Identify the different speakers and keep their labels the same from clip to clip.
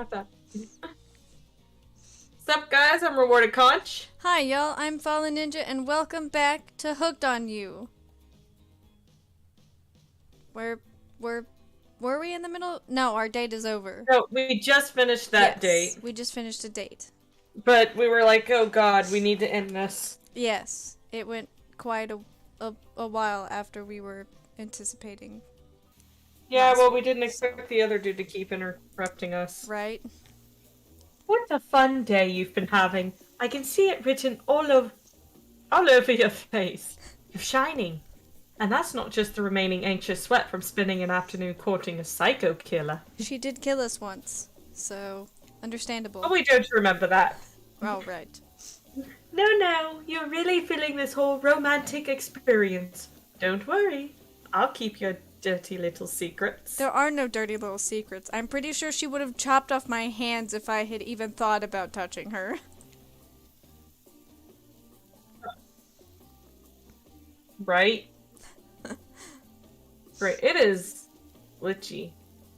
Speaker 1: Not that. Sup, guys? I'm Rewarded Conch.
Speaker 2: Hi, y'all. I'm Fallen Ninja, and welcome back to Hooked on You. Were we in the middle? No, our date is over.
Speaker 1: So we just finished that date,
Speaker 2: we just finished a date.
Speaker 1: but we were like, "Oh God, we need to end this."
Speaker 2: Yes, it went quite a while after we were anticipating.
Speaker 1: Yeah, well, we didn't expect the other dude to keep interrupting us.
Speaker 2: Right?
Speaker 1: What a fun day you've been having. I can see it written all over your face. You're shining. And that's not just the remaining anxious sweat from spending an afternoon courting a psycho killer.
Speaker 2: She did kill us once, so understandable.
Speaker 1: Oh, we don't remember that.
Speaker 2: Oh, right.
Speaker 1: No, you're really feeling this whole romantic experience. Don't worry. I'll keep your dirty little secrets.
Speaker 2: There are no dirty little secrets. I'm pretty sure she would have chopped off my hands if I had even thought about touching her.
Speaker 1: Right? Right, it is glitchy.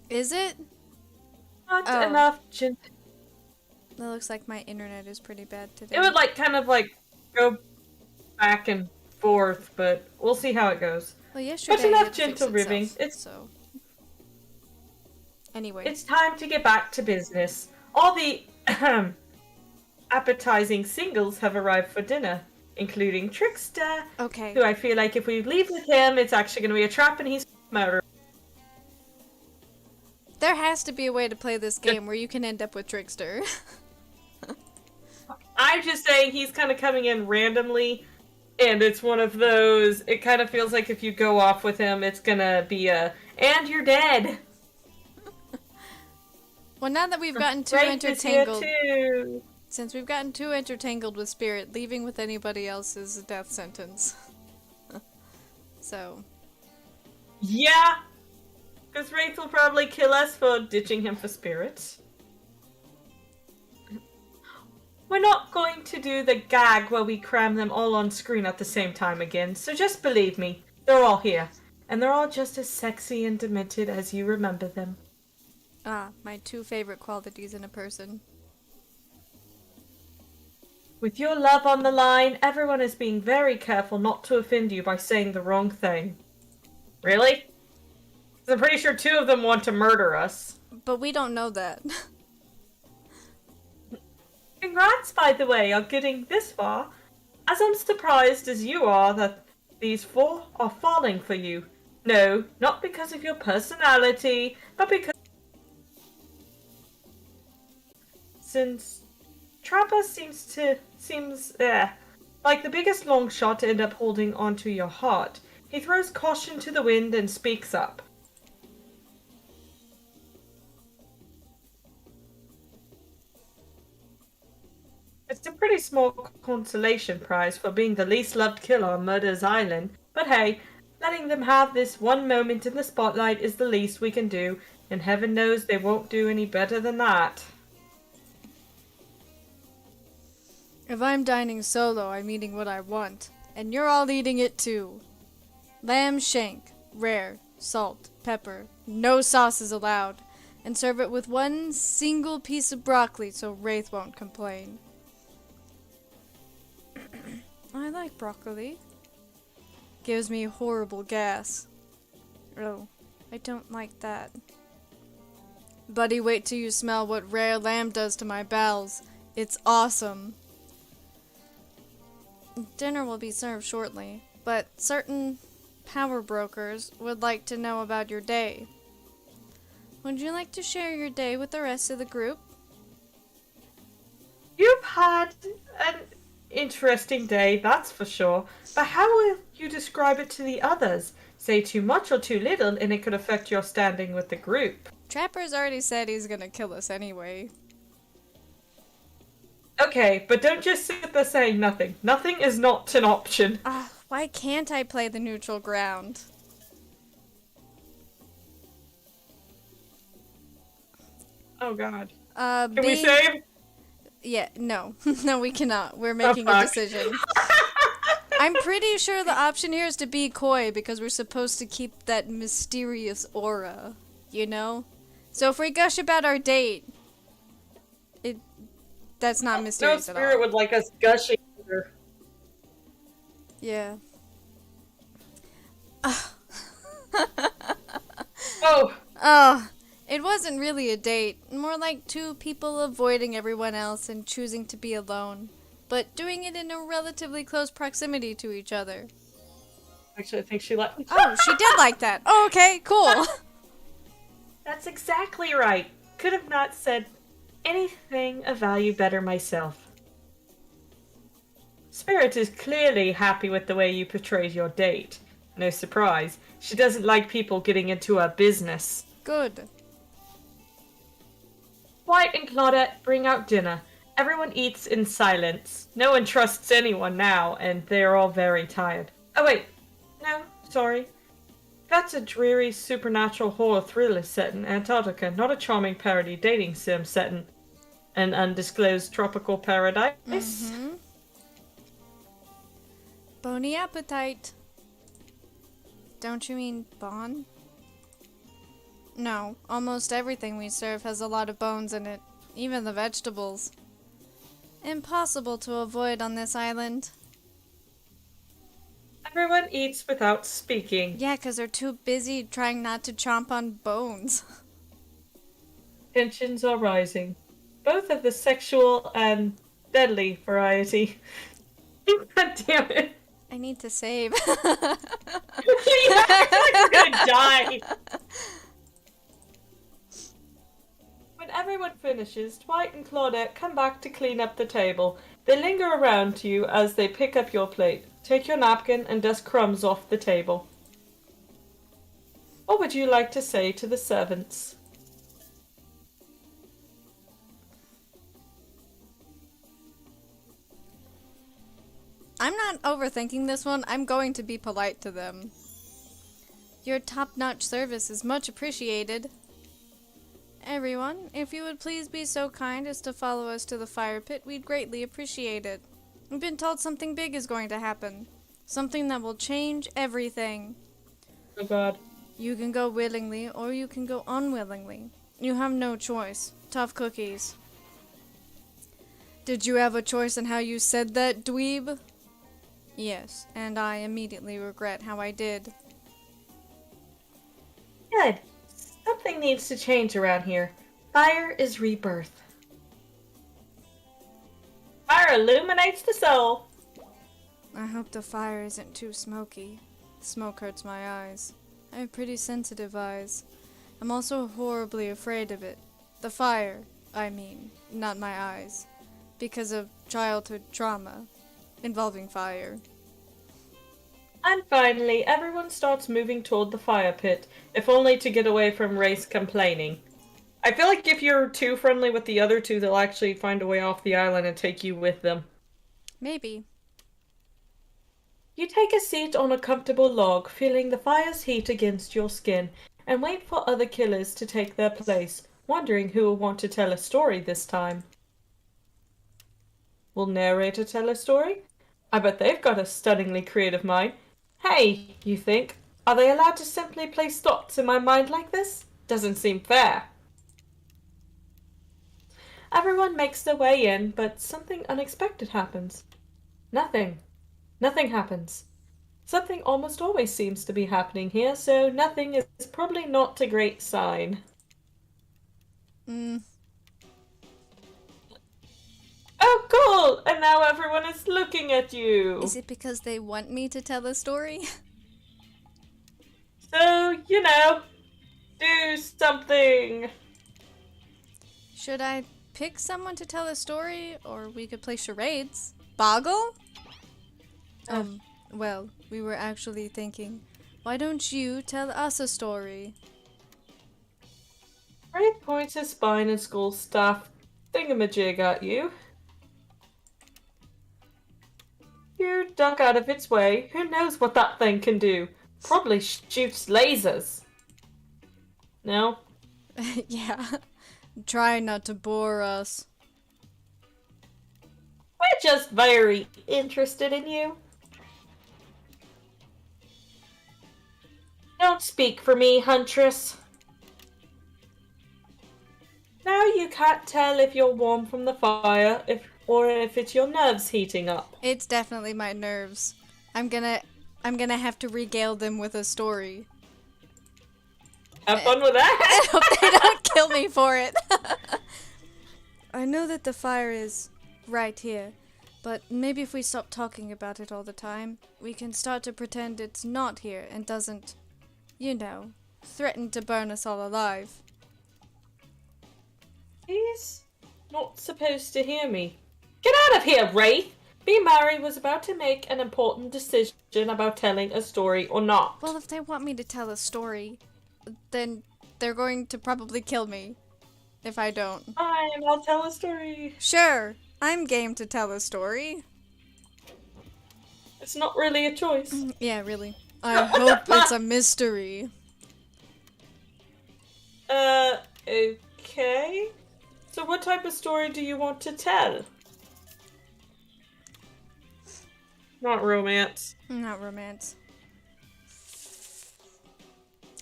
Speaker 2: Is it?
Speaker 1: Not
Speaker 2: Oh.
Speaker 1: enough
Speaker 2: It looks like my internet is pretty bad today.
Speaker 1: It would kind of go back and forth, but we'll see how it goes.
Speaker 2: Well, yesterday
Speaker 1: But enough
Speaker 2: it
Speaker 1: gentle
Speaker 2: fixed
Speaker 1: ribbing.
Speaker 2: itself, so. Anyway.
Speaker 1: It's time to get back to business. All the appetizing singles have arrived for dinner, including Trickster,
Speaker 2: Okay.
Speaker 1: who I feel like if we leave with him, it's actually going to be a trap and he's murdered.
Speaker 2: There has to be a way to play this game where you can end up with Trickster.
Speaker 1: I'm just saying he's kind of coming in randomly, and it's one of those, it kind of feels like if you go off with him, it's gonna be and you're dead.
Speaker 2: Well, now that we've gotten too
Speaker 1: Rafe is here
Speaker 2: intertangled,
Speaker 1: too.
Speaker 2: since we've gotten too intertangled with Spirit, leaving with anybody else is a death sentence. So.
Speaker 1: Yeah, because Wraith will probably kill us for ditching him for spirits. We're not going to do the gag where we cram them all on screen at the same time again, so just believe me, they're all here. And they're all just as sexy and demented as you remember them.
Speaker 2: Ah, my two favorite qualities in a person.
Speaker 1: With your love on the line, everyone is being very careful not to offend you by saying the wrong thing. Really? 'Cause I'm pretty sure two of them want to murder us.
Speaker 2: But we don't know that.
Speaker 1: Congrats, by the way, on getting this far. As I'm surprised as you are that these four are falling for you. No, not because of your personality, but because since Trapper seems like the biggest long shot to end up holding onto your heart. He throws caution to the wind and speaks up. It's a pretty small consolation prize for being the least loved killer on Murder's Island, but hey, letting them have this one moment in the spotlight is the least we can do, and heaven knows they won't do any better than that.
Speaker 2: If I'm dining solo, I'm eating what I want. And you're all eating it too. Lamb shank, rare, salt, pepper, no sauces allowed. And serve it with one single piece of broccoli so Wraith won't complain. I like broccoli. Gives me horrible gas. Oh, I don't like that. Buddy, wait till you smell what rare lamb does to my bowels. It's awesome. Dinner will be served shortly, but certain power brokers would like to know about your day. Would you like to share your day with the rest of the group?
Speaker 1: You've had an interesting day, that's for sure, but how will you describe it to the others? Say too much or too little, and it could affect your standing with the group.
Speaker 2: Trapper's already said he's gonna kill us anyway.
Speaker 1: Okay, but don't just sit there saying nothing. Nothing is not an option.
Speaker 2: Why can't I play the neutral ground?
Speaker 1: Oh god.
Speaker 2: Can
Speaker 1: we save?
Speaker 2: Yeah, no. No, we cannot. We're making a
Speaker 1: fuck.
Speaker 2: decision. I'm pretty sure the option here is to be coy because we're supposed to keep that mysterious aura, you know? So if we gush about our date, That's not
Speaker 1: No
Speaker 2: mysterious at
Speaker 1: spirit
Speaker 2: all.
Speaker 1: would like us gushing over.
Speaker 2: Yeah.
Speaker 1: Oh,
Speaker 2: Oh, it wasn't really a date. More like two people avoiding everyone else and choosing to be alone, but doing it in a relatively close proximity to each other.
Speaker 1: actually, I think she like.
Speaker 2: Oh, she did like that. Oh, okay, cool.
Speaker 1: That's exactly right. Could have not said anything of value better myself. Spirit is clearly happy with the way you portrayed your date. No surprise. She doesn't like people getting into her business.
Speaker 2: Good.
Speaker 1: White and Claudette bring out dinner. Everyone eats in silence. No one trusts anyone now, and they are all very tired. Oh, wait. No, sorry. That's a dreary supernatural horror thriller set in Antarctica, not a charming parody dating sim set in an undisclosed tropical paradise.
Speaker 2: Mm-hmm. Bony appetite. Don't you mean bon? No, almost everything we serve has a lot of bones in it, even the vegetables. Impossible to avoid on this island.
Speaker 1: Everyone eats without speaking.
Speaker 2: Yeah, 'cause they're too busy trying not to chomp on bones.
Speaker 1: Tensions are rising, both of the sexual and deadly variety. God damn it.
Speaker 2: I need to save.
Speaker 1: Yeah, I feel like we're gonna die. When everyone finishes, Dwight and Claudette come back to clean up the table. They linger around to you as they pick up your plate, take your napkin, and dust crumbs off the table. What would you like to say to the servants?
Speaker 2: I'm not overthinking this one. I'm going to be polite to them. Your top-notch service is much appreciated. Everyone, if you would please be so kind as to follow us to the fire pit, we'd greatly appreciate it. We've been told something big is going to happen. Something that will change everything.
Speaker 1: Oh god.
Speaker 2: You can go willingly, or you can go unwillingly. You have no choice. Tough cookies. Did you have a choice in how you said that, dweeb? Yes, and I immediately regret how I did.
Speaker 1: Good. Something needs to change around here. Fire is rebirth. Fire illuminates the soul.
Speaker 2: I hope the fire isn't too smoky. Smoke hurts my eyes. I have pretty sensitive eyes. I'm also horribly afraid of it. The fire, I mean, not my eyes. Because of childhood trauma involving fire.
Speaker 1: And finally, everyone starts moving toward the fire pit, if only to get away from Race complaining. I feel like if you're too friendly with the other two, they'll actually find a way off the island and take you with them.
Speaker 2: Maybe.
Speaker 1: You take a seat on a comfortable log, feeling the fire's heat against your skin, and wait for other killers to take their place, wondering who will want to tell a story this time. Will narrator tell a story? I bet they've got a stunningly creative mind. Hey, you think, are they allowed to simply place thoughts in my mind like this? Doesn't seem fair. Everyone makes their way in, but something unexpected happens. Nothing. Nothing happens. Something almost always seems to be happening here, so nothing is probably not a great sign. Oh, cool! And now everyone is looking at you.
Speaker 2: Is it because they want me to tell a story?
Speaker 1: So, you know, do something.
Speaker 2: Should I pick someone to tell a story, or we could play charades? Boggle? Well, we were actually thinking, why don't you tell us a story?
Speaker 1: Ray points his spine and school staff thingamajig at you. You duck out of its way. Who knows what that thing can do? Probably shoots lasers. No?
Speaker 2: Yeah. Try not to bore us.
Speaker 1: We're just very interested in you. Don't speak for me, Huntress. Now you can't tell if you're warm from the fire, or if it's your nerves heating up.
Speaker 2: It's definitely my nerves. I'm gonna have to regale them with a story.
Speaker 1: Have fun with
Speaker 2: I
Speaker 1: that.
Speaker 2: hope they don't kill me for it. I know that the fire is right here, but maybe if we stop talking about it all the time, we can start to pretend it's not here and doesn't, you know, threaten to burn us all alive.
Speaker 1: He's not supposed to hear me. Get out of here, Wraith! Being married was about to make an important decision about telling a story or not.
Speaker 2: Well, if they want me to tell a story, then they're going to probably kill me if I don't.
Speaker 1: Fine, I'll tell a story.
Speaker 2: Sure, I'm game to tell a story.
Speaker 1: It's not really a choice.
Speaker 2: Yeah, really. I hope it's a mystery.
Speaker 1: Okay. So what type of story do you want to tell? Not romance.
Speaker 2: Not romance.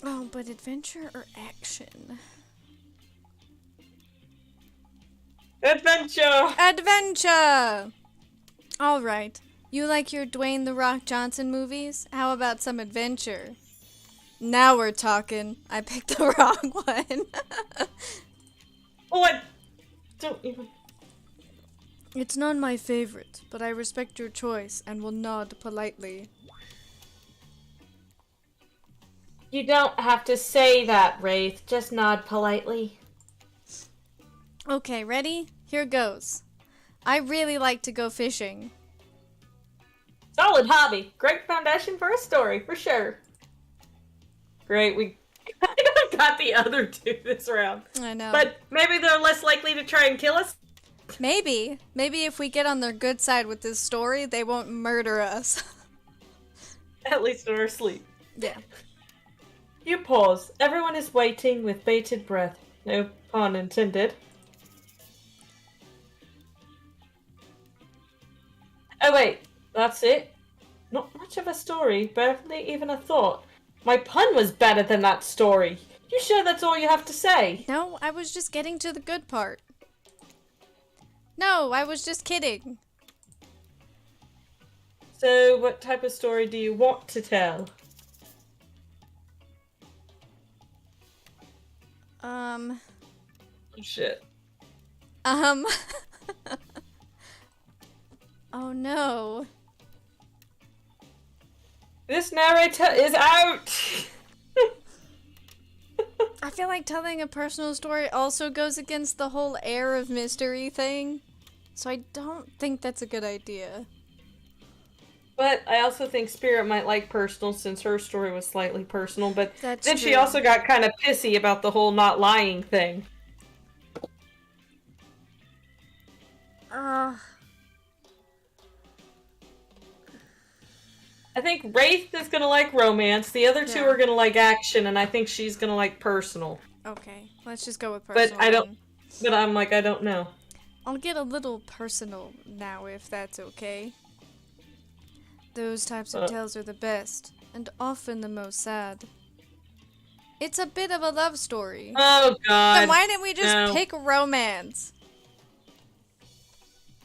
Speaker 2: Oh, but adventure or action?
Speaker 1: Adventure!
Speaker 2: Adventure! Alright. You like your Dwayne The Rock Johnson movies? How about some adventure? Now we're talking. I picked the wrong one.
Speaker 1: Oh, I don't even...
Speaker 2: It's not my favorite, but I respect your choice and will nod politely.
Speaker 1: You don't have to say that, Wraith. Just nod politely.
Speaker 2: Okay, ready? Here goes. I really like to go fishing.
Speaker 1: Solid hobby. Great foundation for a story, for sure. Great, we kind of got the other two this round.
Speaker 2: I know.
Speaker 1: But maybe they're less likely to try and kill us?
Speaker 2: Maybe. Maybe if we get on their good side with this story, they won't murder us.
Speaker 1: At least in our sleep.
Speaker 2: Yeah.
Speaker 1: You pause. Everyone is waiting with bated breath. No pun intended. Oh wait, that's it? Not much of a story, barely even a thought. My pun was better than that story. You sure that's all you have to say?
Speaker 2: No, I was just getting to the good part. No, I was just kidding.
Speaker 1: So, what type of story do you want to tell? Oh, shit.
Speaker 2: Oh no.
Speaker 1: This narrator is out!
Speaker 2: I feel like telling a personal story also goes against the whole air of mystery thing. So I don't think that's a good idea.
Speaker 1: But I also think Spirit might like personal since her story was slightly personal, but
Speaker 2: That's
Speaker 1: then she
Speaker 2: true.
Speaker 1: also got kind of pissy about the whole not lying thing. I think Wraith is gonna like romance, the other two
Speaker 2: Yeah.
Speaker 1: are gonna like action, and I think she's gonna like personal.
Speaker 2: Okay, let's just go with
Speaker 1: But
Speaker 2: personal.
Speaker 1: I don't-
Speaker 2: then.
Speaker 1: But I'm like, I don't know.
Speaker 2: I'll get a little personal now if that's okay. Those types of tales are the best, and often the most sad. It's a bit of a love story.
Speaker 1: Oh god.
Speaker 2: Then why didn't we just
Speaker 1: no.
Speaker 2: pick romance?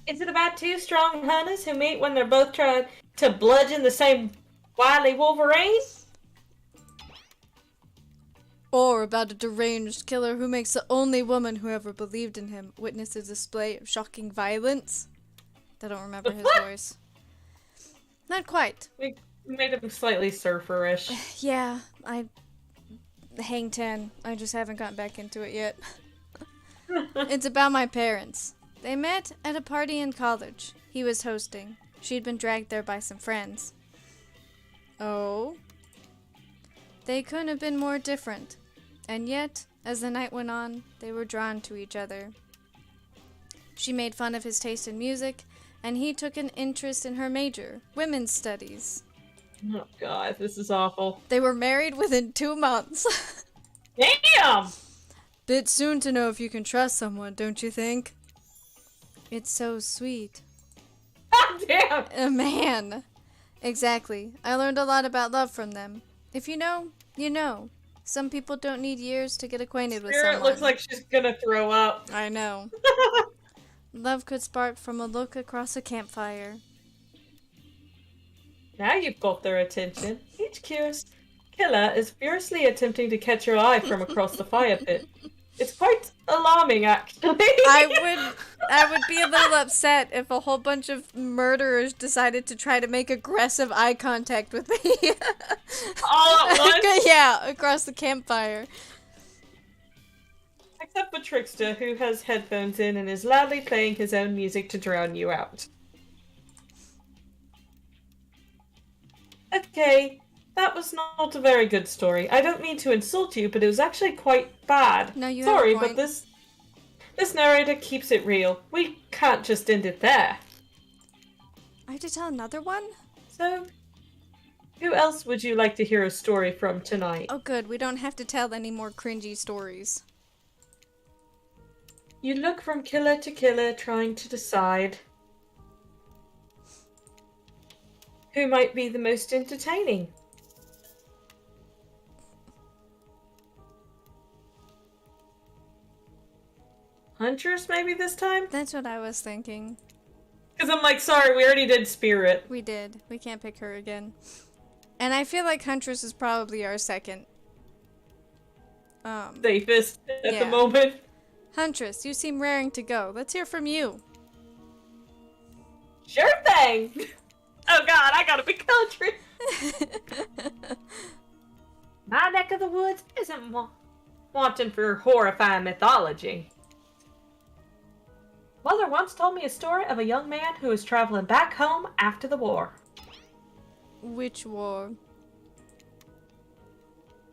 Speaker 1: Is it about two strong hunters who meet when they're both trying to bludgeon the same wily Wolverine?
Speaker 2: Or about a deranged killer who makes the only woman who ever believed in him witness a display of shocking violence? I don't remember his
Speaker 1: What?
Speaker 2: voice. Not quite.
Speaker 1: We made him slightly surferish.
Speaker 2: Yeah, I hang 10. I just haven't gotten back into it yet. It's about my parents. They met at a party in college. He was hosting. She'd been dragged there by some friends. Oh? They couldn't have been more different. And yet, as the night went on, they were drawn to each other. She made fun of his taste in music, and he took an interest in her major, women's studies.
Speaker 1: Oh god, this is awful.
Speaker 2: They were married within 2 months.
Speaker 1: Damn!
Speaker 2: Bit soon to know if you can trust someone, don't you think? It's so sweet.
Speaker 1: God damn!
Speaker 2: A man. Exactly. I learned a lot about love from them. If you know, you know. Some people don't need years to get acquainted with
Speaker 1: Spirit
Speaker 2: someone.
Speaker 1: looks like she's gonna throw up.
Speaker 2: I know. Love could spark from a look across a campfire.
Speaker 1: Now you've got their attention. Each killer is furiously attempting to catch your eye from across the fire pit. It's quite alarming, actually.
Speaker 2: I would be a little upset if a whole bunch of murderers decided to try to make aggressive eye contact with me.
Speaker 1: All at once?
Speaker 2: Yeah, across the campfire.
Speaker 1: Except for Trickster, who has headphones in and is loudly playing his own music to drown you out. Okay, that was not a very good story. I don't mean to insult you, but it was actually quite bad.
Speaker 2: No, you
Speaker 1: Sorry,
Speaker 2: have a point.
Speaker 1: but this narrator keeps it real. We can't just end it there.
Speaker 2: I have to tell another one?
Speaker 1: So, who else would you like to hear a story from tonight?
Speaker 2: Oh good, we don't have to tell any more cringy stories.
Speaker 1: You look from killer to killer, trying to decide who might be the most entertaining. Huntress, maybe this time?
Speaker 2: That's what I was thinking.
Speaker 1: Because I'm like, sorry, we already did Spirit.
Speaker 2: We did. We can't pick her again. And I feel like Huntress is probably our second.
Speaker 1: Safest at
Speaker 2: Yeah.
Speaker 1: the moment.
Speaker 2: Huntress, you seem raring to go. Let's hear from you.
Speaker 1: Sure thing! Oh god, I gotta be country! My neck of the woods isn't wanting for horrifying mythology. Mother once told me a story of a young man who was traveling back home after the war.
Speaker 2: Which war?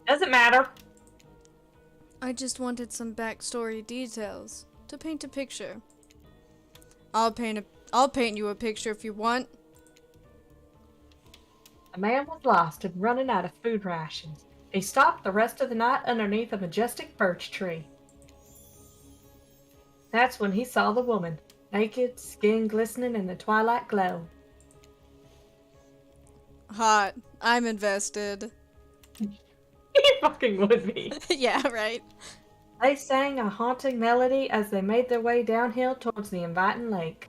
Speaker 1: Doesn't matter.
Speaker 2: I just wanted some backstory details to paint a picture. I'll paint you a picture if you want.
Speaker 1: A man was lost and running out of food rations. He stopped the rest of the night underneath a majestic birch tree. That's when he saw the woman, naked, skin glistening in the twilight glow.
Speaker 2: Hot. I'm invested.
Speaker 1: He fucking would be.
Speaker 2: Yeah, right.
Speaker 1: They sang a haunting melody as they made their way downhill towards the inviting lake.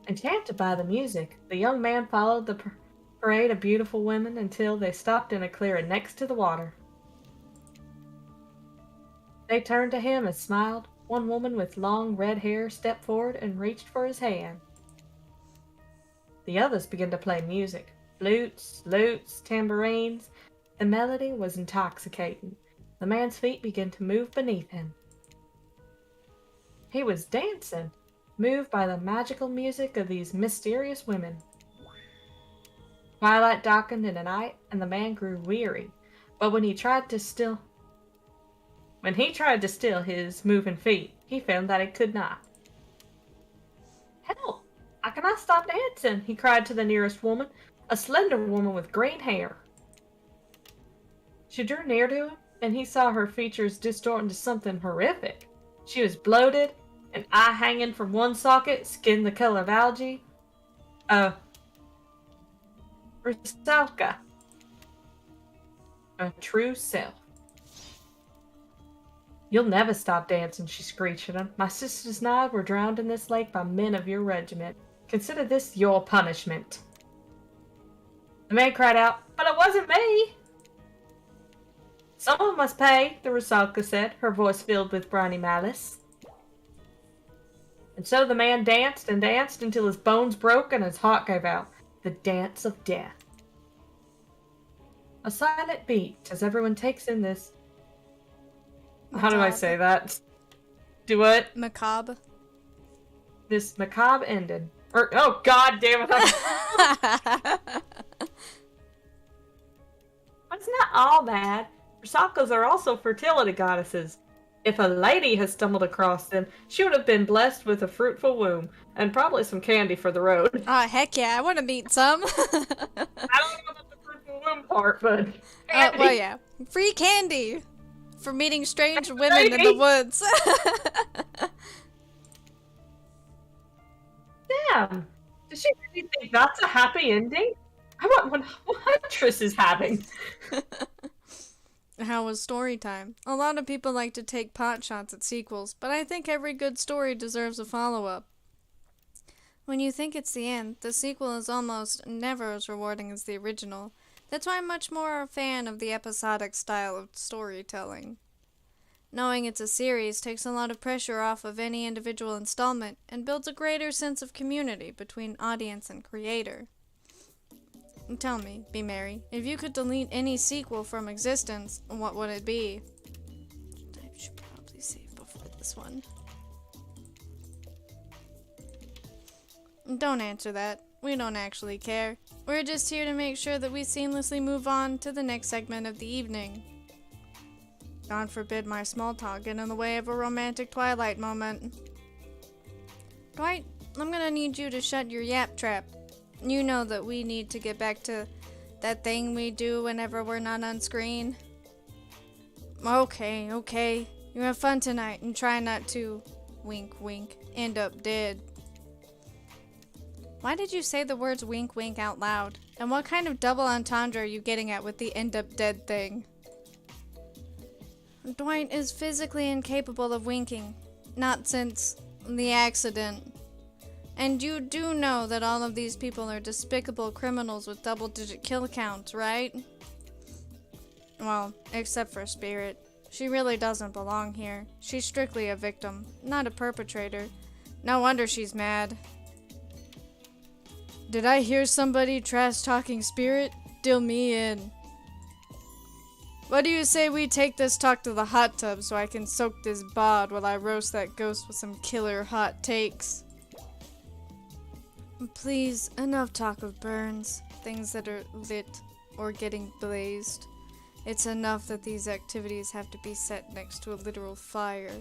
Speaker 1: Enchanted by the music, the young man followed the parade of beautiful women until they stopped in a clearing next to the water. They turned to him and smiled. One woman with long red hair stepped forward and reached for his hand. The others began to play music. Flutes, lutes, tambourines. The melody was intoxicating. The man's feet began to move beneath him. He was dancing, moved by the magical music of these mysterious women. Twilight darkened in the night, and the man grew weary. But when he tried to still his moving feet, he found that he could not. Help! I cannot stop dancing, he cried to the nearest woman, a slender woman with green hair. She drew near to him, and he saw her features distort into something horrific. She was bloated, an eye hanging from one socket, skin the color of algae. Rusalka. A true self. You'll never stop dancing, she screeched at him. My sisters and I were drowned in this lake by men of your regiment. Consider this your punishment. The man cried out, But it wasn't me! Someone must pay, the Rusalka said, her voice filled with briny malice. And so the man danced and danced until his bones broke and his heart gave out. The dance of death. A silent beat as everyone takes in this. How do I say that? Do what?
Speaker 2: Macabre.
Speaker 1: This macabre ended. Oh god damn it! It's not all bad. Rusalkas are also fertility goddesses. If a lady has stumbled across them, she would have been blessed with a fruitful womb, and probably some candy for the road.
Speaker 2: Ah, heck yeah, I want to meet some.
Speaker 1: I don't know about the fruitful womb part, but candy.
Speaker 2: Well, yeah. Free candy for meeting strange women in the woods.
Speaker 1: Damn. Does she really think that's a happy ending? I want what Huntress is having.
Speaker 2: how was story time? A lot of people like to take pot shots at sequels, but I think every good story deserves a follow-up. When you think it's the end, the sequel is almost never as rewarding as the original. That's why I'm much more a fan of the episodic style of storytelling. Knowing it's a series takes a lot of pressure off of any individual installment and builds a greater sense of community between audience and creator. And tell me, Be Merry, if you could delete any sequel from existence, what would it be? I should probably save before this one. Don't answer that. We don't actually care. We're just here to make sure that we seamlessly move on to the next segment of the evening. God forbid my small talk get in the way of a romantic Twilight moment. Dwight, I'm gonna need you to shut your yap trap. You know that we need to get back to that thing we do whenever we're not on screen. Okay. You have fun tonight and try not to, wink wink, end up dead. Why did you say the words wink wink out loud? And what kind of double entendre are you getting at with the end up dead thing? Dwight is physically incapable of winking. Not since the accident. And you do know that all of these people are despicable criminals with double-digit kill counts, right? Well, except for Spirit. She really doesn't belong here. She's strictly a victim, not a perpetrator. No wonder she's mad. Did I hear somebody trash-talking Spirit? Deal me in. What do you say we take this talk to the hot tub so I can soak this bod while I roast that ghost with some killer hot takes? Please, enough talk of burns, things that are lit or getting blazed. It's enough that these activities have to be set next to a literal fire.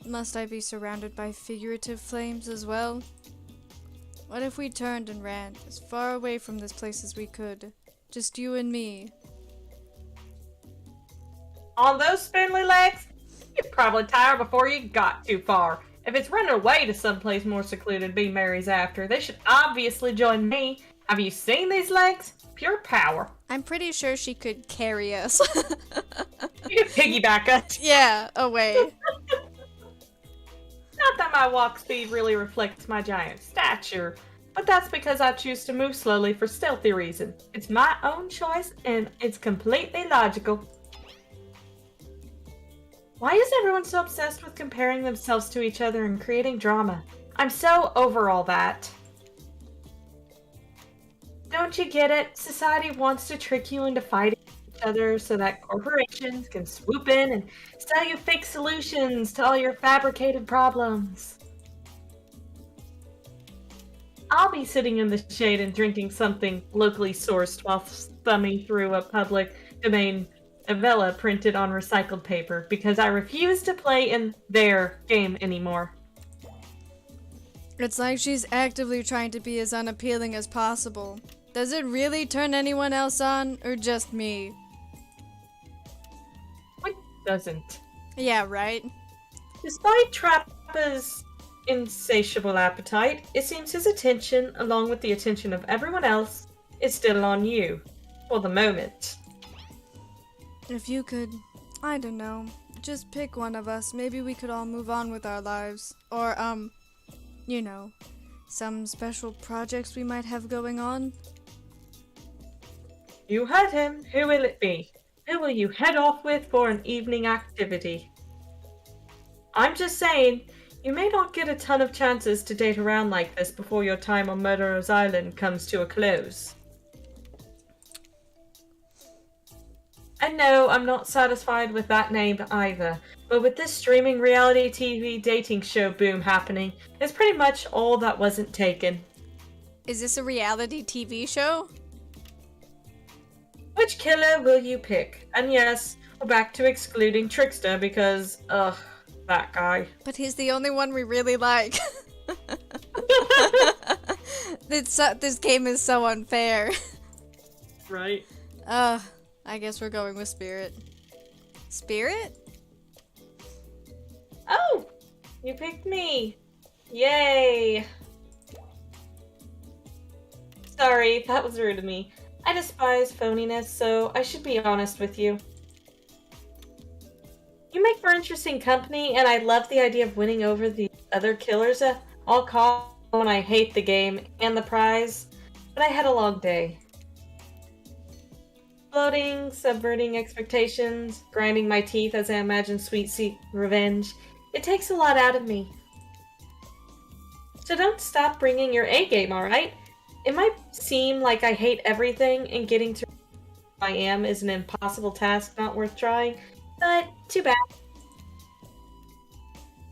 Speaker 2: Must I be surrounded by figurative flames as well? What if we turned and ran as far away from this place as we could? Just you and me.
Speaker 1: On those spindly legs, you'd probably tire before you got too far. If it's running away to someplace more secluded Be Merry's after, they should obviously join me. Have you seen these legs? Pure power.
Speaker 2: I'm pretty sure she could carry us.
Speaker 1: You can piggyback us.
Speaker 2: Yeah, away.
Speaker 1: Not that my walk speed really reflects my giant stature, but that's because I choose to move slowly for stealthy reasons. It's my own choice, and it's completely logical. Why is everyone so obsessed with comparing themselves to each other and creating drama? I'm so over all that. Don't you get it? Society wants to trick you into fighting each other so that corporations can swoop in and sell you fake solutions to all your fabricated problems. I'll be sitting in the shade and drinking something locally sourced while thumbing through a public domain novella printed on recycled paper because I refuse to play in their game anymore.
Speaker 2: It's like she's actively trying to be as unappealing as possible. Does it really turn anyone else on, or just me?
Speaker 1: It doesn't.
Speaker 2: Yeah, right?
Speaker 1: Despite Trappa's insatiable appetite, it seems his attention, along with the attention of everyone else, is still on you. For the moment.
Speaker 2: If you could, I don't know, just pick one of us, maybe we could all move on with our lives. Or, you know, some special projects we might have going on.
Speaker 1: You heard him. Who will it be? Who will you head off with for an evening activity? I'm just saying, you may not get a ton of chances to date around like this before your time on Murderer's Island comes to a close. And no, I'm not satisfied with that name either, but with this streaming reality TV dating show boom happening, it's pretty much all that wasn't taken.
Speaker 2: Is this a reality TV show?
Speaker 1: Which killer will you pick? And yes, we're back to excluding Trickster because, that guy.
Speaker 2: But he's the only one we really like. This game is so unfair.
Speaker 1: Right.
Speaker 2: I guess we're going with Spirit. Spirit?
Speaker 1: Oh! You picked me! Yay! Sorry, that was rude of me. I despise phoniness, so I should be honest with you. You make for interesting company, and I love the idea of winning over the other killers at all costs when I hate the game and the prize. But I had a long day. Floating, subverting expectations, grinding my teeth as I imagine sweet revenge. It takes a lot out of me. So don't stop bringing your A game, alright? It might seem like I hate everything, and getting to where I am is an impossible task not worth trying, but too bad.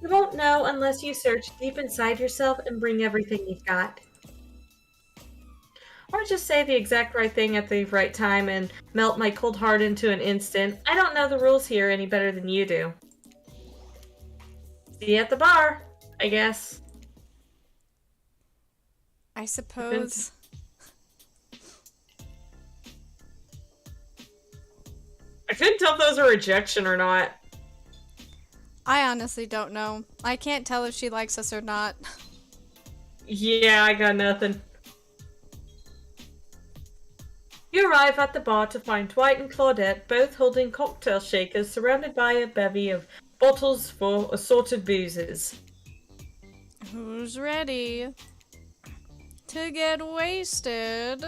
Speaker 1: You won't know unless you search deep inside yourself and bring everything you've got. Or just say the exact right thing at the right time and melt my cold heart into an instant. I don't know the rules here any better than you do. See you at the bar, I guess.
Speaker 2: I suppose.
Speaker 1: I couldn't tell if that was a rejection or not.
Speaker 2: I honestly don't know. I can't tell if she likes us or not.
Speaker 1: Yeah, I got nothing. You arrive at the bar to find Dwight and Claudette both holding cocktail shakers surrounded by a bevy of bottles for assorted boozes.
Speaker 2: Who's ready to get wasted?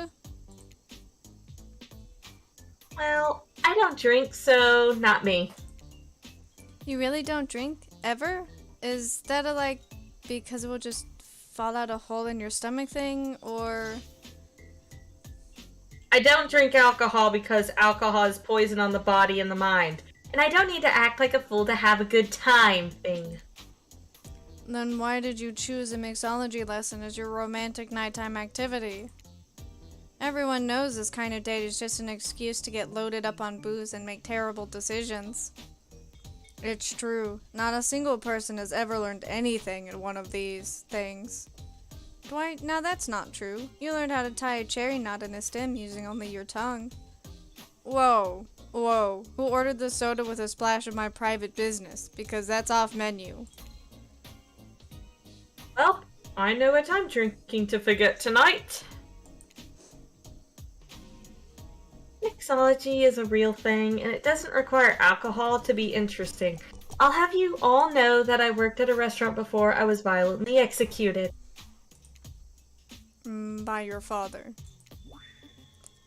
Speaker 1: Well, I don't drink, so not me.
Speaker 2: You really don't drink? Ever? Is that because it will just fall out a hole in your stomach thing, or...
Speaker 1: I don't drink alcohol because alcohol is poison on the body and the mind. And I don't need to act like a fool to have a good time thing.
Speaker 2: Then why did you choose a mixology lesson as your romantic nighttime activity? Everyone knows this kind of date is just an excuse to get loaded up on booze and make terrible decisions. It's true. Not a single person has ever learned anything in one of these things. Dwight, now that's not true. You learned how to tie a cherry knot in a stem using only your tongue. Whoa. Who ordered the soda with a splash of my private business? Because that's off menu.
Speaker 1: Well, I know what I'm drinking to forget tonight. Mixology is a real thing, and it doesn't require alcohol to be interesting. I'll have you all know that I worked at a restaurant before I was violently executed.
Speaker 2: By your father.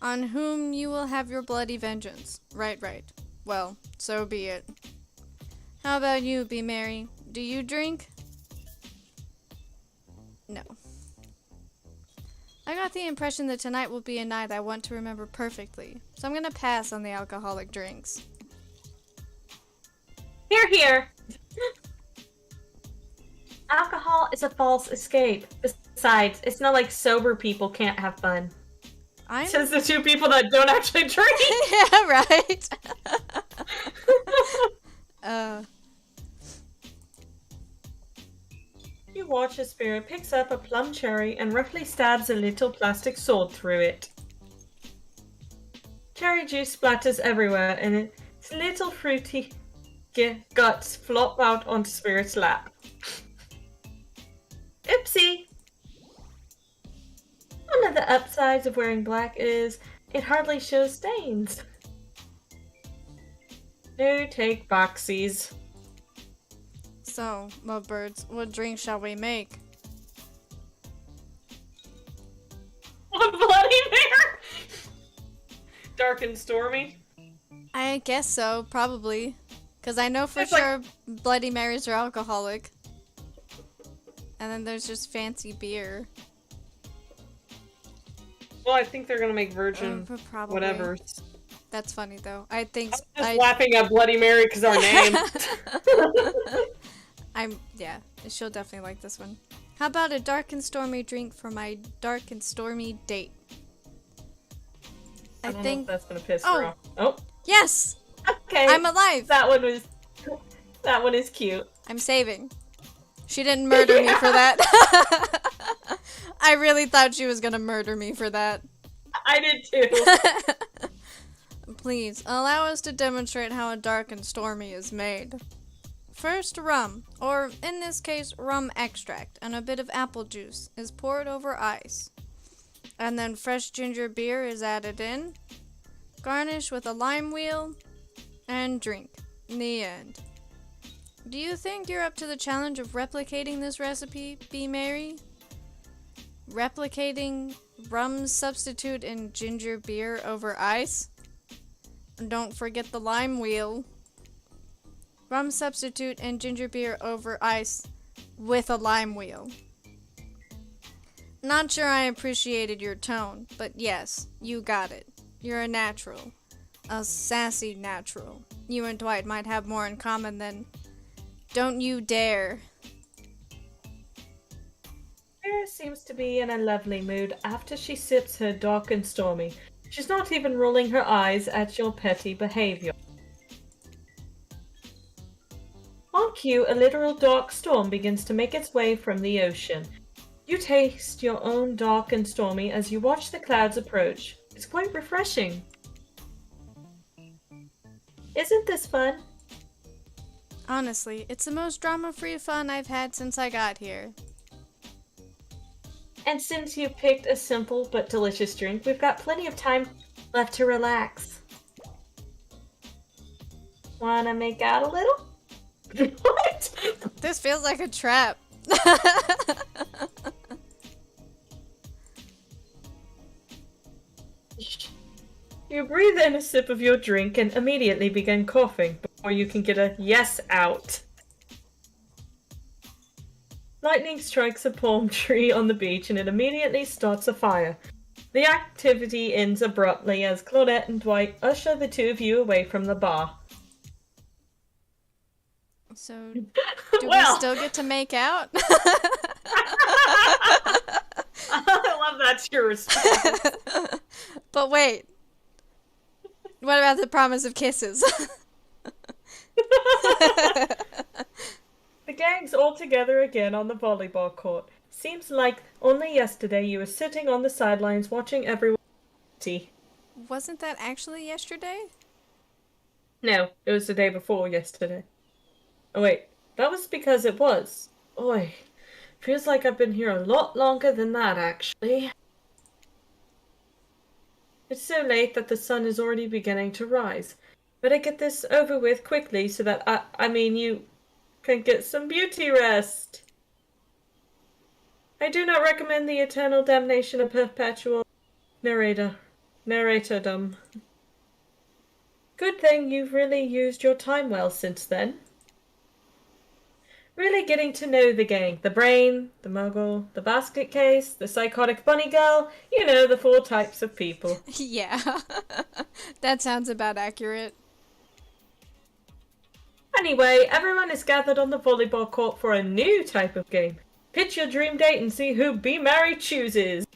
Speaker 2: On whom you will have your bloody vengeance. Right. Well, so be it. How about you, Be Merry? Do you drink? No. I got the impression that tonight will be a night I want to remember perfectly, so I'm gonna pass on the alcoholic drinks.
Speaker 1: Here. Alcohol is a false escape. Besides, it's not like sober people can't have fun. Says the two people that don't actually drink.
Speaker 2: Yeah, right.
Speaker 1: You watch as Spirit picks up a plum cherry and roughly stabs a little plastic sword through it. Cherry juice splatters everywhere, and its little fruity guts flop out onto Spirit's lap. Oopsie! One of the upsides of wearing black is it hardly shows stains. No take boxies.
Speaker 2: So, lovebirds, what drink shall we make?
Speaker 1: A Bloody Mary! Dark and stormy?
Speaker 2: I guess so, probably. Because I know for sure Bloody Marys are alcoholic. And then there's just fancy beer.
Speaker 1: Well, I think they're gonna make virgin
Speaker 2: probably.
Speaker 1: whatever.
Speaker 2: That's funny though. I think
Speaker 1: I'm just laughing at Bloody Mary because our name.
Speaker 2: Yeah, she'll definitely like this one. How about a dark and stormy drink for my dark and stormy date?
Speaker 1: I don't know if that's gonna piss her off. Oh.
Speaker 2: Yes!
Speaker 1: Okay.
Speaker 2: I'm alive!
Speaker 1: That one is cute.
Speaker 2: I'm saving. She didn't murder me for that. I really thought she was gonna murder me for that.
Speaker 1: I did too.
Speaker 2: Please, allow us to demonstrate how a dark and stormy is made. First, rum, or in this case, rum extract, and a bit of apple juice is poured over ice. And then fresh ginger beer is added in. Garnish with a lime wheel, and drink. The end. Do you think you're up to the challenge of replicating this recipe, Be Merry? Replicating rum substitute in ginger beer over ice? And don't forget the lime wheel. Rum substitute and ginger beer over ice with a lime wheel. Not sure I appreciated your tone, but yes, you got it. You're a natural. A sassy natural. You and Dwight might have more in common than... Don't you dare.
Speaker 1: Sarah seems to be in a lovely mood after she sips her dark and stormy. She's not even rolling her eyes at your petty behavior. On cue, a literal dark storm begins to make its way from the ocean. You taste your own dark and stormy as you watch the clouds approach. It's quite refreshing. Isn't this fun?
Speaker 2: Honestly, it's the most drama-free fun I've had since I got here.
Speaker 1: And since you picked a simple but delicious drink, we've got plenty of time left to relax. Wanna make out a little? What?
Speaker 2: This feels like a trap.
Speaker 1: You breathe in a sip of your drink and immediately begin coughing before you can get a yes out. Lightning strikes a palm tree on the beach and it immediately starts a fire. The activity ends abruptly as Claudette and Dwight usher the two of you away from the bar.
Speaker 2: So, do we still get to make out?
Speaker 1: I love that's your response.
Speaker 2: But wait. What about the promise of kisses?
Speaker 1: The gang's all together again on the volleyball court. Seems like only yesterday you were sitting on the sidelines watching everyone.
Speaker 2: Wasn't that actually yesterday?
Speaker 1: No, it was the day before yesterday. Oh wait, that was because it was. Oi, feels like I've been here a lot longer than that actually. It's so late that the sun is already beginning to rise. Better get this over with quickly so that you can get some beauty rest. I do not recommend the eternal damnation of perpetual narratordom. Good thing you've really used your time well since then. Really getting to know the gang. The brain, the muggle, the basket case, the psychotic bunny girl. You know, the 4 types of people.
Speaker 2: Yeah. That sounds about accurate.
Speaker 1: Anyway, everyone is gathered on the volleyball court for a new type of game. Pitch your dream date and see who Be Merry chooses.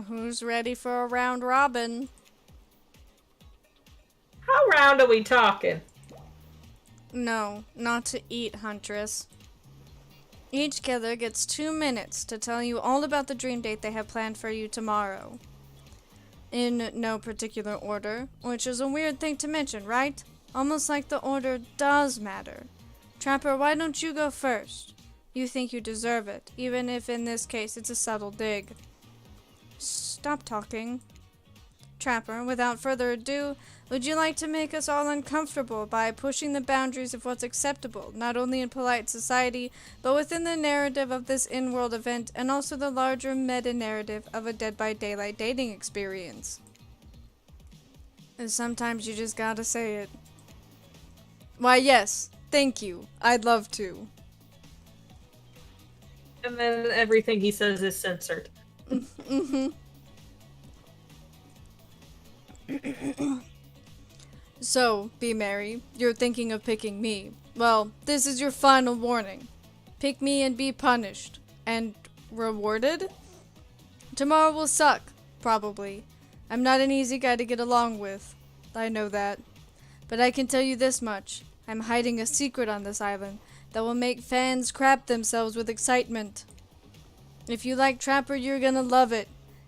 Speaker 2: Who's ready for a round robin?
Speaker 1: How round are we talking?
Speaker 2: No, not to eat, Huntress. Each killer gets 2 minutes to tell you all about the dream date they have planned for you tomorrow. In no particular order, which is a weird thing to mention, right? Almost like the order does matter. Trapper, why don't you go first? You think you deserve it, even if in this case it's a subtle dig. Stop talking. Trapper, without further ado, would you like to make us all uncomfortable by pushing the boundaries of what's acceptable, not only in polite society, but within the narrative of this in-world event, and also the larger meta-narrative of a Dead by Daylight dating experience? And sometimes you just gotta say it. Why, yes. Thank you. I'd love to.
Speaker 1: And then everything he says is censored.
Speaker 2: Mm-hmm. So, Be Merry, you're thinking of picking me. Well, this is your final warning. Pick me and be punished. And rewarded? Tomorrow will suck, probably. I'm not an easy guy to get along with. I know that. But I can tell you this much. I'm hiding a secret on this island that will make fans crap themselves with excitement. If you like Trapper, you're gonna love it.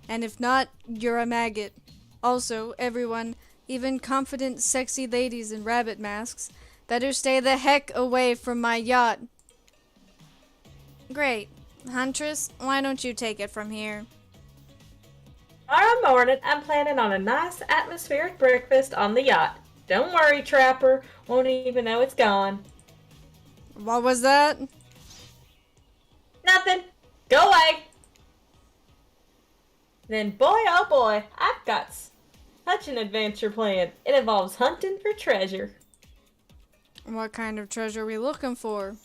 Speaker 2: And if not, you're a maggot. Also, everyone, even confident, sexy ladies in rabbit masks, better stay the heck away from my yacht. Great. Huntress, why don't you take it from here?
Speaker 1: Tomorrow morning, I'm planning on a nice atmospheric breakfast on the yacht. Don't worry, Trapper. Won't even know it's gone.
Speaker 2: What was that?
Speaker 1: Nothing. Go away. Then, boy, oh boy, I've got such an adventure planned. It involves hunting for treasure.
Speaker 2: What kind of treasure are we looking for?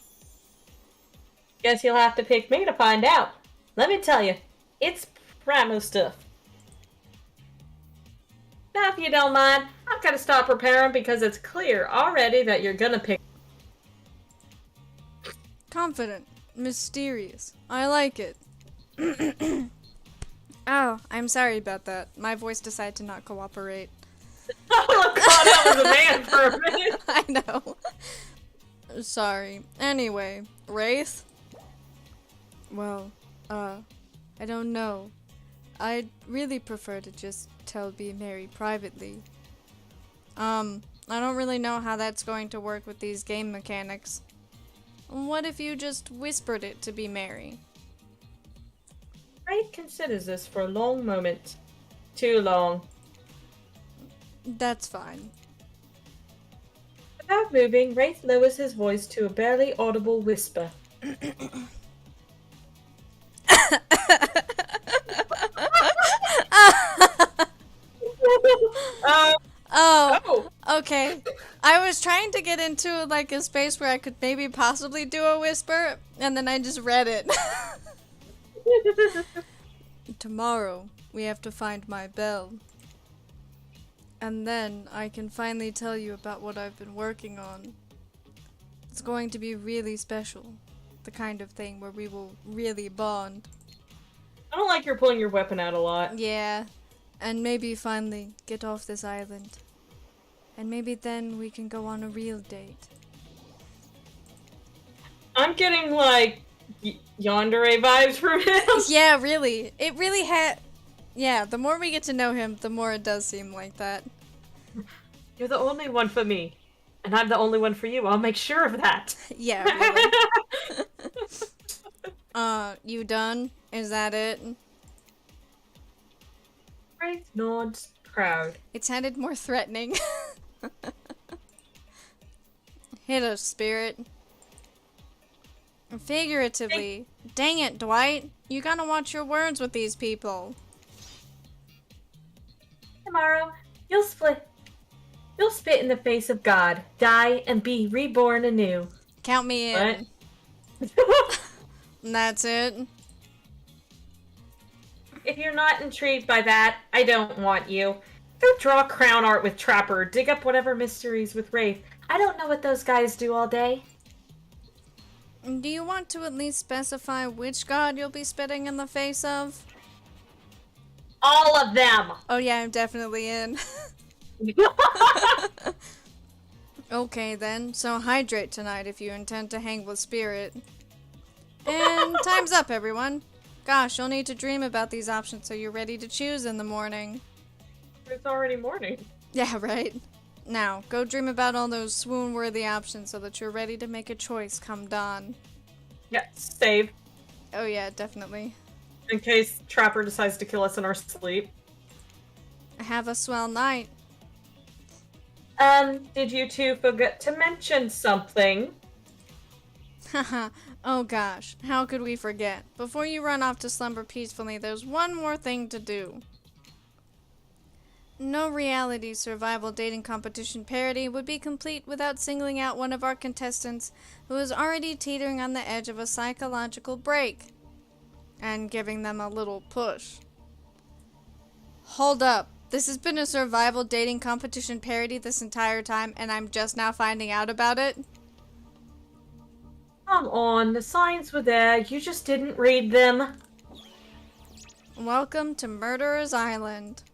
Speaker 1: Guess you'll have to pick me to find out. Let me tell you, it's primo stuff. Now, if you don't mind, I've got to stop preparing because it's clear already that you're gonna pick.
Speaker 2: Confident. Mysterious. I like it. Oh, I'm sorry about that. My voice decided to not cooperate.
Speaker 1: Oh, God, that was a man for a minute.
Speaker 2: I know. Sorry. Anyway, Wraith? Well, I don't know. I'd really prefer to just tell B. Mary privately. I don't really know how that's going to work with these game mechanics. What if you just whispered it to B. Mary?
Speaker 1: Wraith considers this for a long moment. Too long.
Speaker 2: That's fine.
Speaker 1: Without moving, Wraith lowers his voice to a barely audible whisper.
Speaker 2: Oh, okay. I was trying to get into like a space where I could maybe possibly do a whisper, and then I just read it. Tomorrow, we have to find my bell. And then I can finally tell you about what I've been working on. It's going to be really special. The kind of thing where we will really bond.
Speaker 1: I don't like you're pulling your weapon out a lot.
Speaker 2: Yeah. And maybe finally get off this island. And maybe then we can go on a real date.
Speaker 1: I'm getting like yandere vibes from him.
Speaker 2: Yeah, really. It really yeah, the more we get to know him, the more it does seem like that.
Speaker 1: You're the only one for me. And I'm the only one for you. I'll make sure of that.
Speaker 2: Yeah, really. You done? Is that it?
Speaker 1: Wraith nods, proud.
Speaker 2: It sounded more threatening. Hit us, spirit. Figuratively. Dang it, Dwight. You gotta watch your words with these people.
Speaker 1: Tomorrow, you'll spit in the face of God, die, and be reborn anew.
Speaker 2: Count me in.
Speaker 1: What?
Speaker 2: And that's it.
Speaker 1: If you're not intrigued by that, I don't want you. Go draw crown art with Trapper, dig up whatever mysteries with Wraith. I don't know what those guys do all day.
Speaker 2: Do you want to at least specify which god you'll be spitting in the face of?
Speaker 1: All of them!
Speaker 2: Oh yeah, I'm definitely in. Okay then, so hydrate tonight if you intend to hang with Spirit. And time's up, everyone. Gosh, you'll need to dream about these options so you're ready to choose in the morning.
Speaker 1: It's already morning.
Speaker 2: Yeah, right? Now, go dream about all those swoon-worthy options so that you're ready to make a choice come dawn.
Speaker 1: Yeah, save.
Speaker 2: Oh yeah, definitely.
Speaker 1: In case Trapper decides to kill us in our sleep.
Speaker 2: Have a swell night.
Speaker 1: Did you two forget to mention something?
Speaker 2: Haha, oh gosh, how could we forget? Before you run off to slumber peacefully, there's one more thing to do. No reality survival dating competition parody would be complete without singling out one of our contestants who is already teetering on the edge of a psychological break and giving them a little push. Hold up. This has been a survival dating competition parody this entire time and I'm just now finding out about it?
Speaker 1: Come on, the signs were there, you just didn't read them.
Speaker 2: Welcome to Murderer's Island.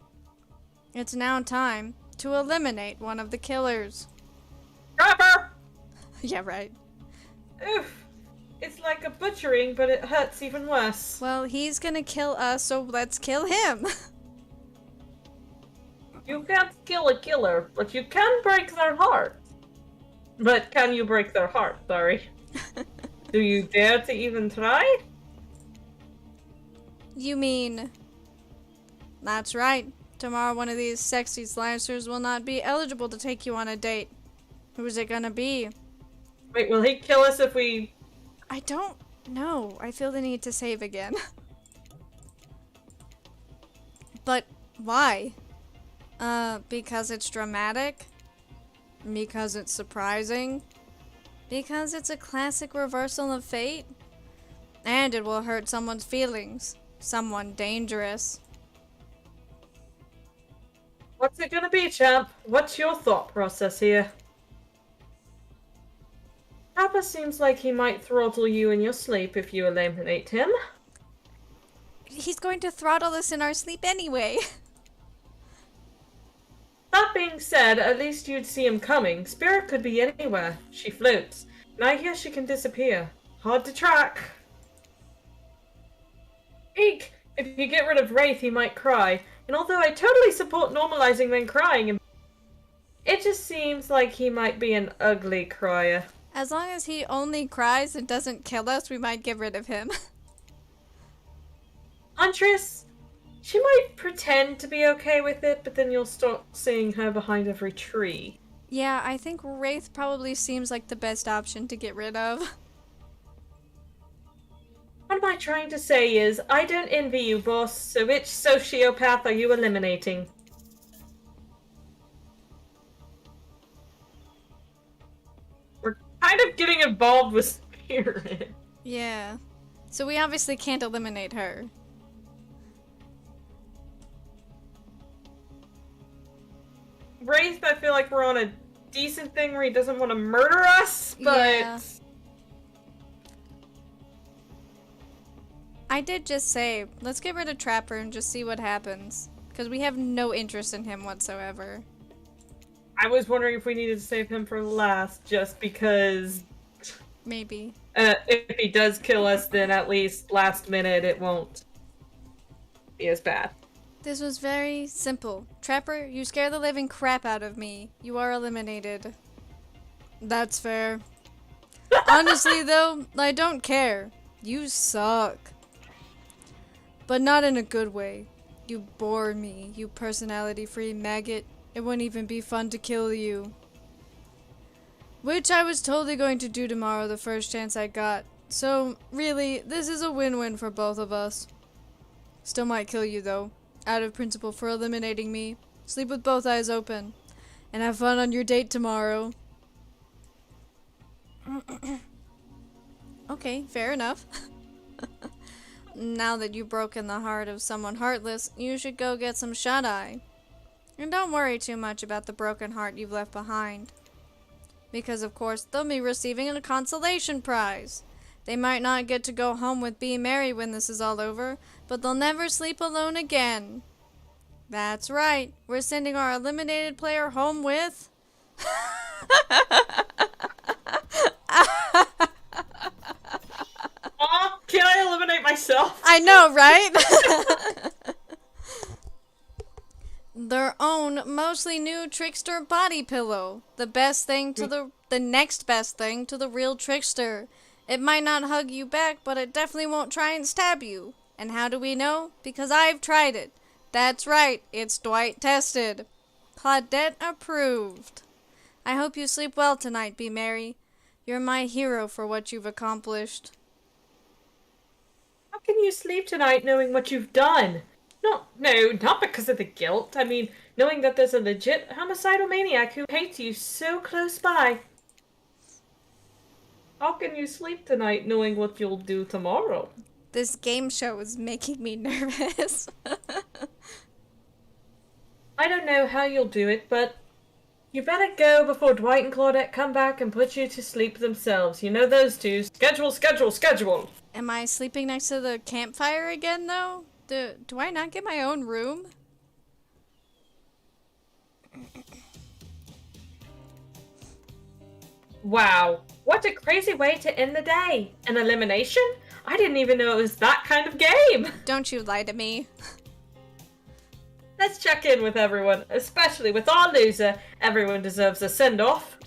Speaker 2: It's now time to eliminate one of the killers.
Speaker 1: Trapper!
Speaker 2: Yeah, right.
Speaker 1: Oof. It's like a butchering, but it hurts even worse.
Speaker 2: Well, he's gonna kill us, so let's kill him.
Speaker 1: You can't kill a killer, but you can break their heart. But can you break their heart? Sorry. Do you dare to even try?
Speaker 2: You mean... That's right. Tomorrow one of these sexy slicers will not be eligible to take you on a date. Who's it gonna be?
Speaker 1: Wait, will he kill us if we...
Speaker 2: I don't know. I feel the need to save again. But why? Because it's dramatic? Because it's surprising? Because it's a classic reversal of fate? And it will hurt someone's feelings. Someone dangerous.
Speaker 1: What's it gonna be, champ? What's your thought process here? Papa seems like he might throttle you in your sleep if you eliminate him.
Speaker 2: He's going to throttle us in our sleep anyway.
Speaker 1: That being said, at least you'd see him coming. Spirit could be anywhere. She floats. And I hear she can disappear. Hard to track. Eek! If you get rid of Wraith, he might cry. And although I totally support normalizing men crying, it just seems like he might be an ugly crier.
Speaker 2: As long as he only cries and doesn't kill us, we might get rid of him.
Speaker 1: Huntress, she might pretend to be okay with it, but then you'll start seeing her behind every tree.
Speaker 2: Yeah, I think Wraith probably seems like the best option to get rid of.
Speaker 1: What am I trying to say is, I don't envy you, boss, so which sociopath are you eliminating? We're kind of getting involved with Spirit.
Speaker 2: Yeah. So we obviously can't eliminate her.
Speaker 1: Wraith, I feel like we're on a decent thing where he doesn't want to murder us, but...
Speaker 2: Yeah. I did just say, let's get rid of Trapper and just see what happens. Because we have no interest in him whatsoever.
Speaker 1: I was wondering if we needed to save him for last, just because...
Speaker 2: Maybe.
Speaker 1: If he does kill us, then at least last minute it won't be as bad.
Speaker 2: This was very simple. Trapper, you scare the living crap out of me. You are eliminated. That's fair. Honestly, though, I don't care. You suck. But not in a good way. You bore me, you personality-free maggot. It wouldn't even be fun to kill you. Which I was totally going to do tomorrow the first chance I got. So, really, this is a win-win for both of us. Still might kill you, though. Out of principle for eliminating me. Sleep with both eyes open. And have fun on your date tomorrow. Okay, fair enough. Now that you've broken the heart of someone heartless, you should go get some shut-eye. And don't worry too much about the broken heart you've left behind. Because of course, they'll be receiving a consolation prize. They might not get to go home with Be Merry when this is all over, but they'll never sleep alone again. That's right, we're sending our eliminated player home with...
Speaker 1: Aw, can I eliminate myself?
Speaker 2: I know, right? Their own mostly new trickster body pillow. The best thing to the next best thing to the real trickster. It might not hug you back, but it definitely won't try and stab you. And how do we know? Because I've tried it. That's right, it's Dwight tested. Claudette approved. I hope you sleep well tonight, Be Merry. You're my hero for what you've accomplished.
Speaker 1: How can you sleep tonight knowing what you've done? No, not because of the guilt. I mean, knowing that there's a legit homicidal maniac who hates you so close by. How can you sleep tonight knowing what you'll do tomorrow?
Speaker 2: This game show is making me nervous.
Speaker 1: I don't know how you'll do it, but you better go before Dwight and Claudette come back and put you to sleep themselves. You know those two. Schedule, schedule, schedule!
Speaker 2: Am I sleeping next to the campfire again, though? Do I not get my own room?
Speaker 1: Wow, what a crazy way to end the day. An elimination? I didn't even know it was that kind of game.
Speaker 2: Don't you lie to me.
Speaker 1: Let's check in with everyone, especially with our loser. Everyone deserves a send-off.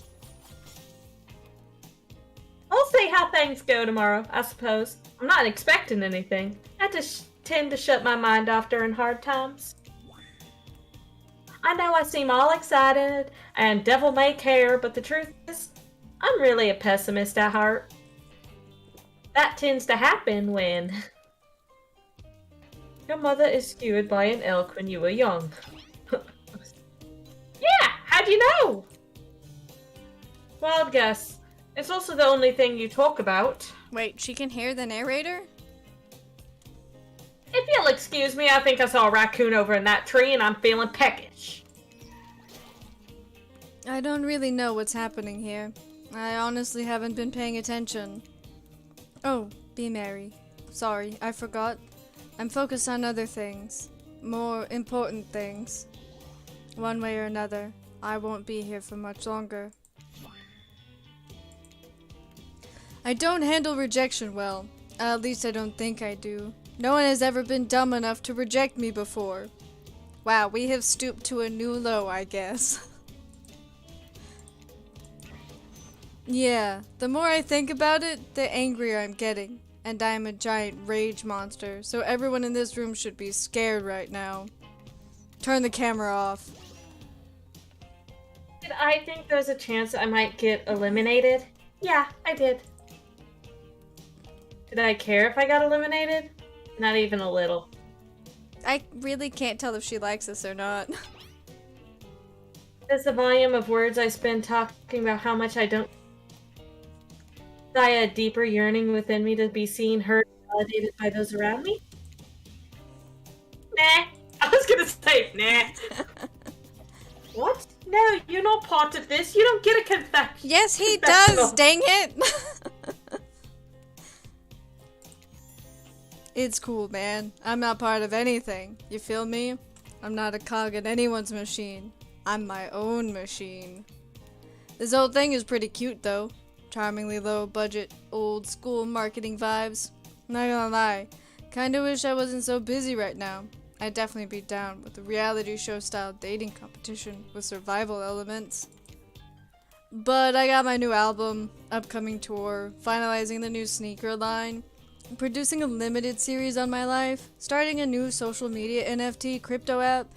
Speaker 1: I'll see how things go tomorrow, I suppose. I'm not expecting anything. I just tend to shut my mind off during hard times. I know I seem all excited and devil may care, but the truth is, I'm really a pessimist at heart. That tends to happen when your mother is skewered by an elk when you were young. Yeah, how'd you know? Wild guess. It's also the only thing you talk about.
Speaker 2: Wait, she can hear the narrator?
Speaker 1: If you'll excuse me, I think I saw a raccoon over in that tree and I'm feeling peckish.
Speaker 2: I don't really know what's happening here. I honestly haven't been paying attention. Oh, be merry. Sorry, I forgot. I'm focused on other things. More important things. One way or another, I won't be here for much longer. I don't handle rejection well. At least I don't think I do. No one has ever been dumb enough to reject me before. Wow, we have stooped to a new low, I guess. Yeah, the more I think about it, the angrier I'm getting. And I am a giant rage monster, so everyone in this room should be scared right now. Turn the camera off.
Speaker 1: Did I think there's a chance I might get eliminated? Yeah, I did. Did I care if I got eliminated? Not even a little.
Speaker 2: I really can't tell if she likes us or not.
Speaker 1: Does the volume of words I spend talking about how much I don't die a deeper yearning within me to be seen, heard, validated by those around me? Nah. I was gonna say nah. What? No, you're not part of this. You don't get a confession.
Speaker 2: Yes, he does, dang it! It's cool, man. I'm not part of anything. You feel me? I'm not a cog in anyone's machine. I'm my own machine. This whole thing is pretty cute, though. Charmingly low budget, old school marketing vibes. Not gonna lie, kinda wish I wasn't so busy right now. I'd definitely be down with a reality show style dating competition with survival elements. But I got my new album, upcoming tour, finalizing the new sneaker line, producing a limited series on my life, starting a new social media NFT crypto app,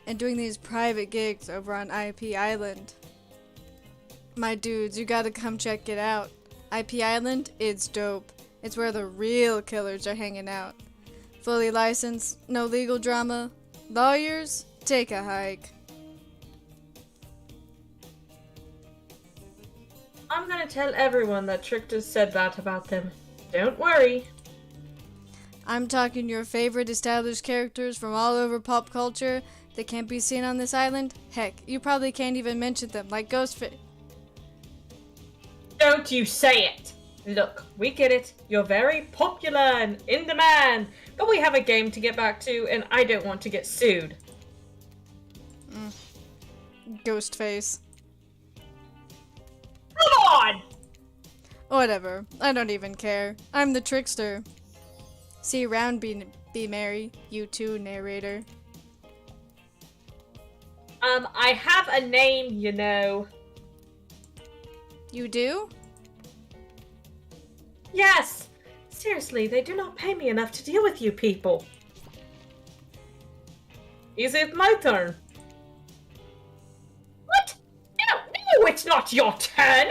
Speaker 2: and doing these private gigs over on IP Island. My dudes, you gotta come check it out. IP Island, it's dope. It's where the real killers are hanging out. Fully licensed, no legal drama. Lawyers, take a hike.
Speaker 1: I'm gonna tell everyone that Trickster said that about them. Don't worry.
Speaker 2: I'm talking your favorite established characters from all over pop culture that can't be seen on this island. Heck, you probably can't even mention them, like Ghostface.
Speaker 1: Don't you say it! Look, we get it. You're very popular and in demand, but we have a game to get back to, and I don't want to get sued.
Speaker 2: Ghostface.
Speaker 1: Come on!
Speaker 2: Whatever, I don't even care. I'm the trickster. See you around, be merry. You too, narrator.
Speaker 1: I have a name, you know.
Speaker 2: You do?
Speaker 1: Yes! Seriously, they do not pay me enough to deal with you people. Is it my turn? What? No, it's not your turn!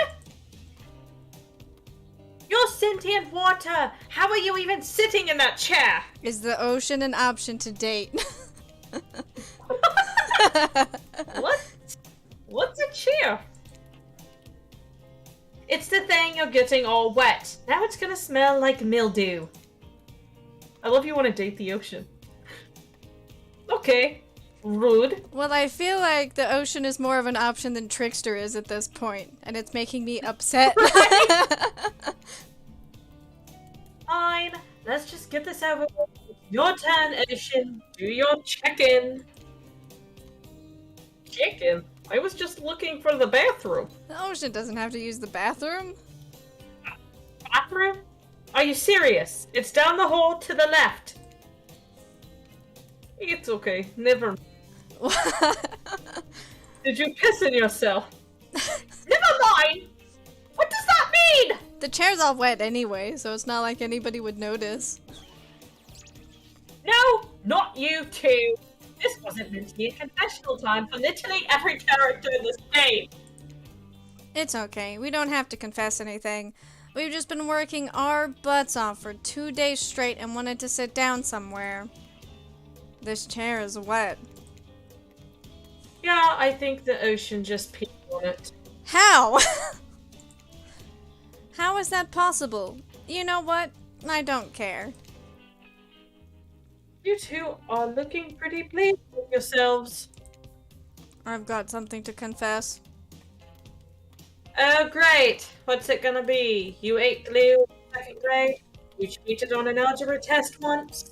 Speaker 1: You're sentient water! How are you even sitting in that chair?
Speaker 2: Is the ocean an option to date?
Speaker 1: What? What's a chair? It's the thing you're getting all wet. Now it's gonna smell like mildew. I love you want to date the ocean. Okay. Rude.
Speaker 2: Well, I feel like the ocean is more of an option than Trickster is at this point, and it's making me upset.
Speaker 1: Fine. Let's just get this over with. Your turn, Ocean. Do your check-in. Check-in? I was just looking for the bathroom.
Speaker 2: The ocean doesn't have to use the bathroom.
Speaker 1: Bathroom? Are you serious? It's down the hall to the left. It's okay. Never. Did you piss in yourself? Never mind! What does that mean?
Speaker 2: The chair's all wet anyway, so it's not like anybody would notice.
Speaker 1: No, not you two. This wasn't meant to be a confessional time for literally every character in this game.
Speaker 2: It's okay. We don't have to confess anything. We've just been working our butts off for 2 days straight and wanted to sit down somewhere. This chair is wet.
Speaker 1: Yeah, I think the ocean just peed on it.
Speaker 2: How? How is that possible? You know what? I don't care.
Speaker 1: You two are looking pretty pleased with yourselves.
Speaker 2: I've got something to confess.
Speaker 1: Oh, great. What's it gonna be? You ate glue in second grade? You cheated on an algebra test once?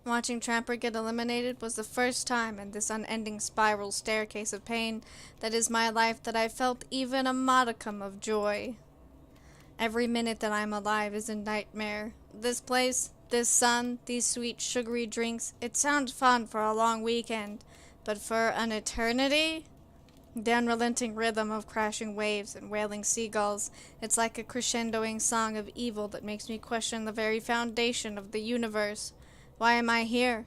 Speaker 2: Watching Trapper get eliminated was the first time in this unending spiral staircase of pain that is my life that I felt even a modicum of joy. Every minute that I'm alive is a nightmare. This place, this sun, these sweet sugary drinks, it sounds fun for a long weekend, but for an eternity? The unrelenting rhythm of crashing waves and wailing seagulls, it's like a crescendoing song of evil that makes me question the very foundation of the universe. Why am I here?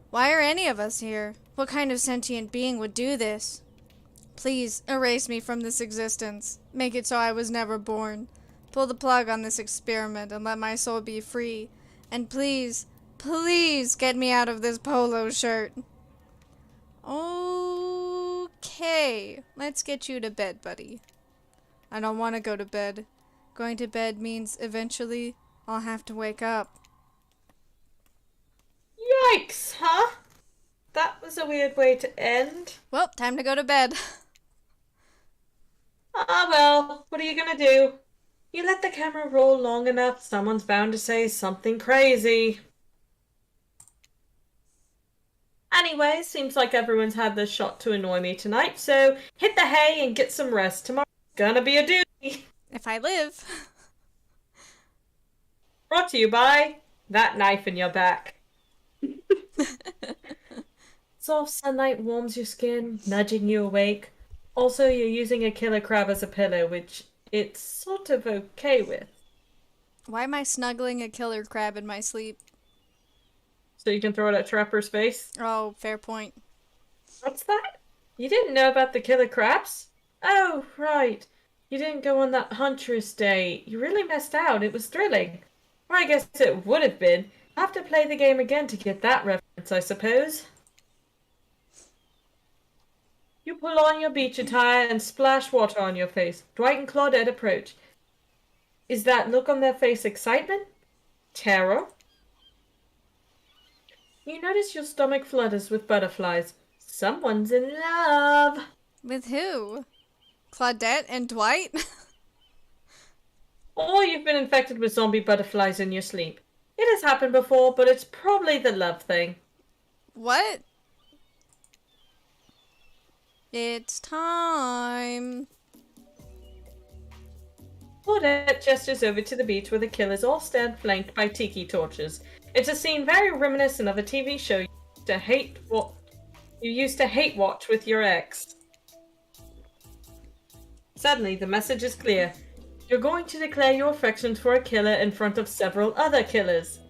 Speaker 2: Why are any of us here? What kind of sentient being would do this? Please, erase me from this existence. Make it so I was never born. Pull the plug on this experiment and let my soul be free. And please, please get me out of this polo shirt. Okay, let's get you to bed, buddy. I don't want to go to bed. Going to bed means eventually I'll have to wake up.
Speaker 1: Yikes, huh? That was a weird way to end.
Speaker 2: Well, time to go to bed.
Speaker 1: Ah, well, what are you gonna do? You let the camera roll long enough, someone's bound to say something crazy. Anyway, seems like everyone's had this shot to annoy me tonight, so hit the hay and get some rest. Tomorrow's gonna be a doozy.
Speaker 2: If I live.
Speaker 1: Brought to you by that knife in your back. Soft sunlight warms your skin, nudging you awake. Also, you're using a killer crab as a pillow, which it's sort of okay with.
Speaker 2: Why am I snuggling a killer crab in my sleep?
Speaker 1: So you can throw it at Trapper's face.
Speaker 2: Oh, fair point.
Speaker 1: What's that? You didn't know about the killer crabs? Oh, right. You didn't go on that Huntress day. You really missed out. It was thrilling. Or I guess it would have been. I'll have to play the game again to get that reference, I suppose. You pull on your beach attire and splash water on your face. Dwight and Claudette approach. Is that look on their face excitement? Terror? You notice your stomach flutters with butterflies. Someone's in love.
Speaker 2: With who? Claudette and Dwight?
Speaker 1: Or you've been infected with zombie butterflies in your sleep. It has happened before, but it's probably the love thing.
Speaker 2: What? It's time.
Speaker 1: Claudette gestures over to the beach where the killers all stand flanked by tiki torches. It's a scene very reminiscent of a TV show you used to hate watch with your ex. Suddenly, the message is clear. You're going to declare your affections for a killer in front of several other killers.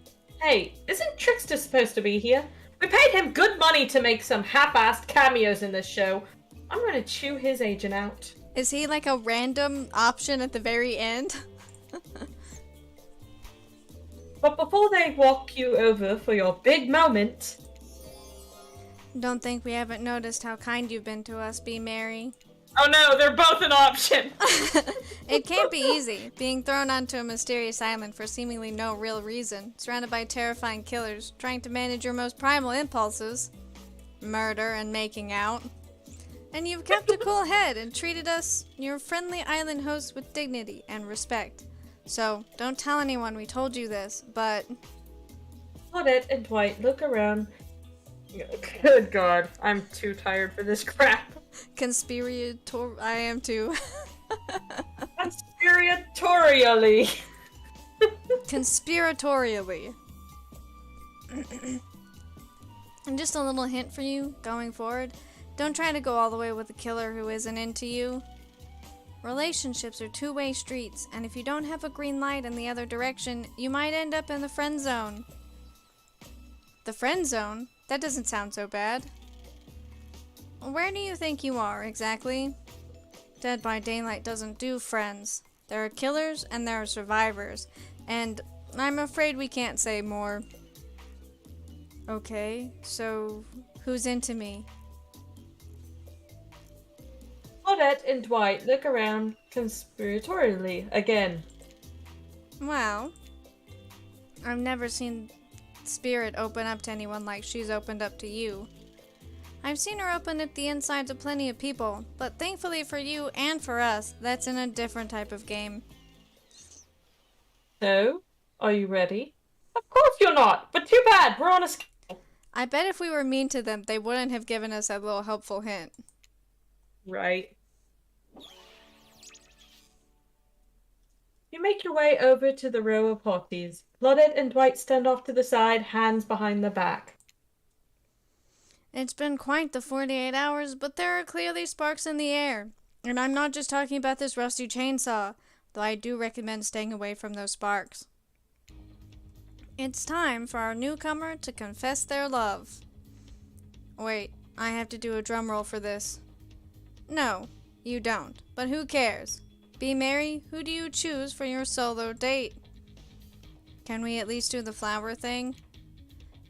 Speaker 1: Hey, isn't Trickster supposed to be here? We paid him good money to make some half-assed cameos in this show. I'm gonna chew his agent out.
Speaker 2: Is he like a random option at the very end?
Speaker 1: But before they walk you over for your big moment...
Speaker 2: Don't think we haven't noticed how kind you've been to us, Be Mary.
Speaker 1: Oh no, they're both an option!
Speaker 2: It can't be easy, being thrown onto a mysterious island for seemingly no real reason, surrounded by terrifying killers, trying to manage your most primal impulses. Murder and making out. And you've kept a cool head and treated us, your friendly island hosts, with dignity and respect. So, don't tell anyone we told you this, but...
Speaker 1: Claudette and Dwight look around. Good God, I'm too tired for this crap.
Speaker 2: Conspirator... I am too.
Speaker 1: Conspiratorially.
Speaker 2: Conspiratorially. And just a little hint for you, going forward. Don't try to go all the way with a killer who isn't into you. Relationships are two-way streets, and if you don't have a green light in the other direction, you might end up in the friend zone. The friend zone? That doesn't sound so bad. Where do you think you are, exactly? Dead by Daylight doesn't do friends. There are killers and there are survivors. And I'm afraid we can't say more. Okay, so who's into me?
Speaker 1: Claudette and Dwight look around conspiratorially again.
Speaker 2: Well, I've never seen Spirit open up to anyone like she's opened up to you. I've seen her open up the insides of plenty of people, but thankfully for you and for us, that's in a different type of game.
Speaker 1: So, are you ready? Of course you're not, but too bad, we're on a scale.
Speaker 2: I bet if we were mean to them, they wouldn't have given us a little helpful hint.
Speaker 1: Right. You make your way over to the row of hotties. Claudette and Dwight stand off to the side, hands behind their back.
Speaker 2: It's been quite the 48 hours, but there are clearly sparks in the air. And I'm not just talking about this rusty chainsaw, though I do recommend staying away from those sparks. It's time for our newcomer to confess their love. Wait, I have to do a drum roll for this. No, you don't, but who cares? Be merry, who do you choose for your solo date? Can we at least do the flower thing?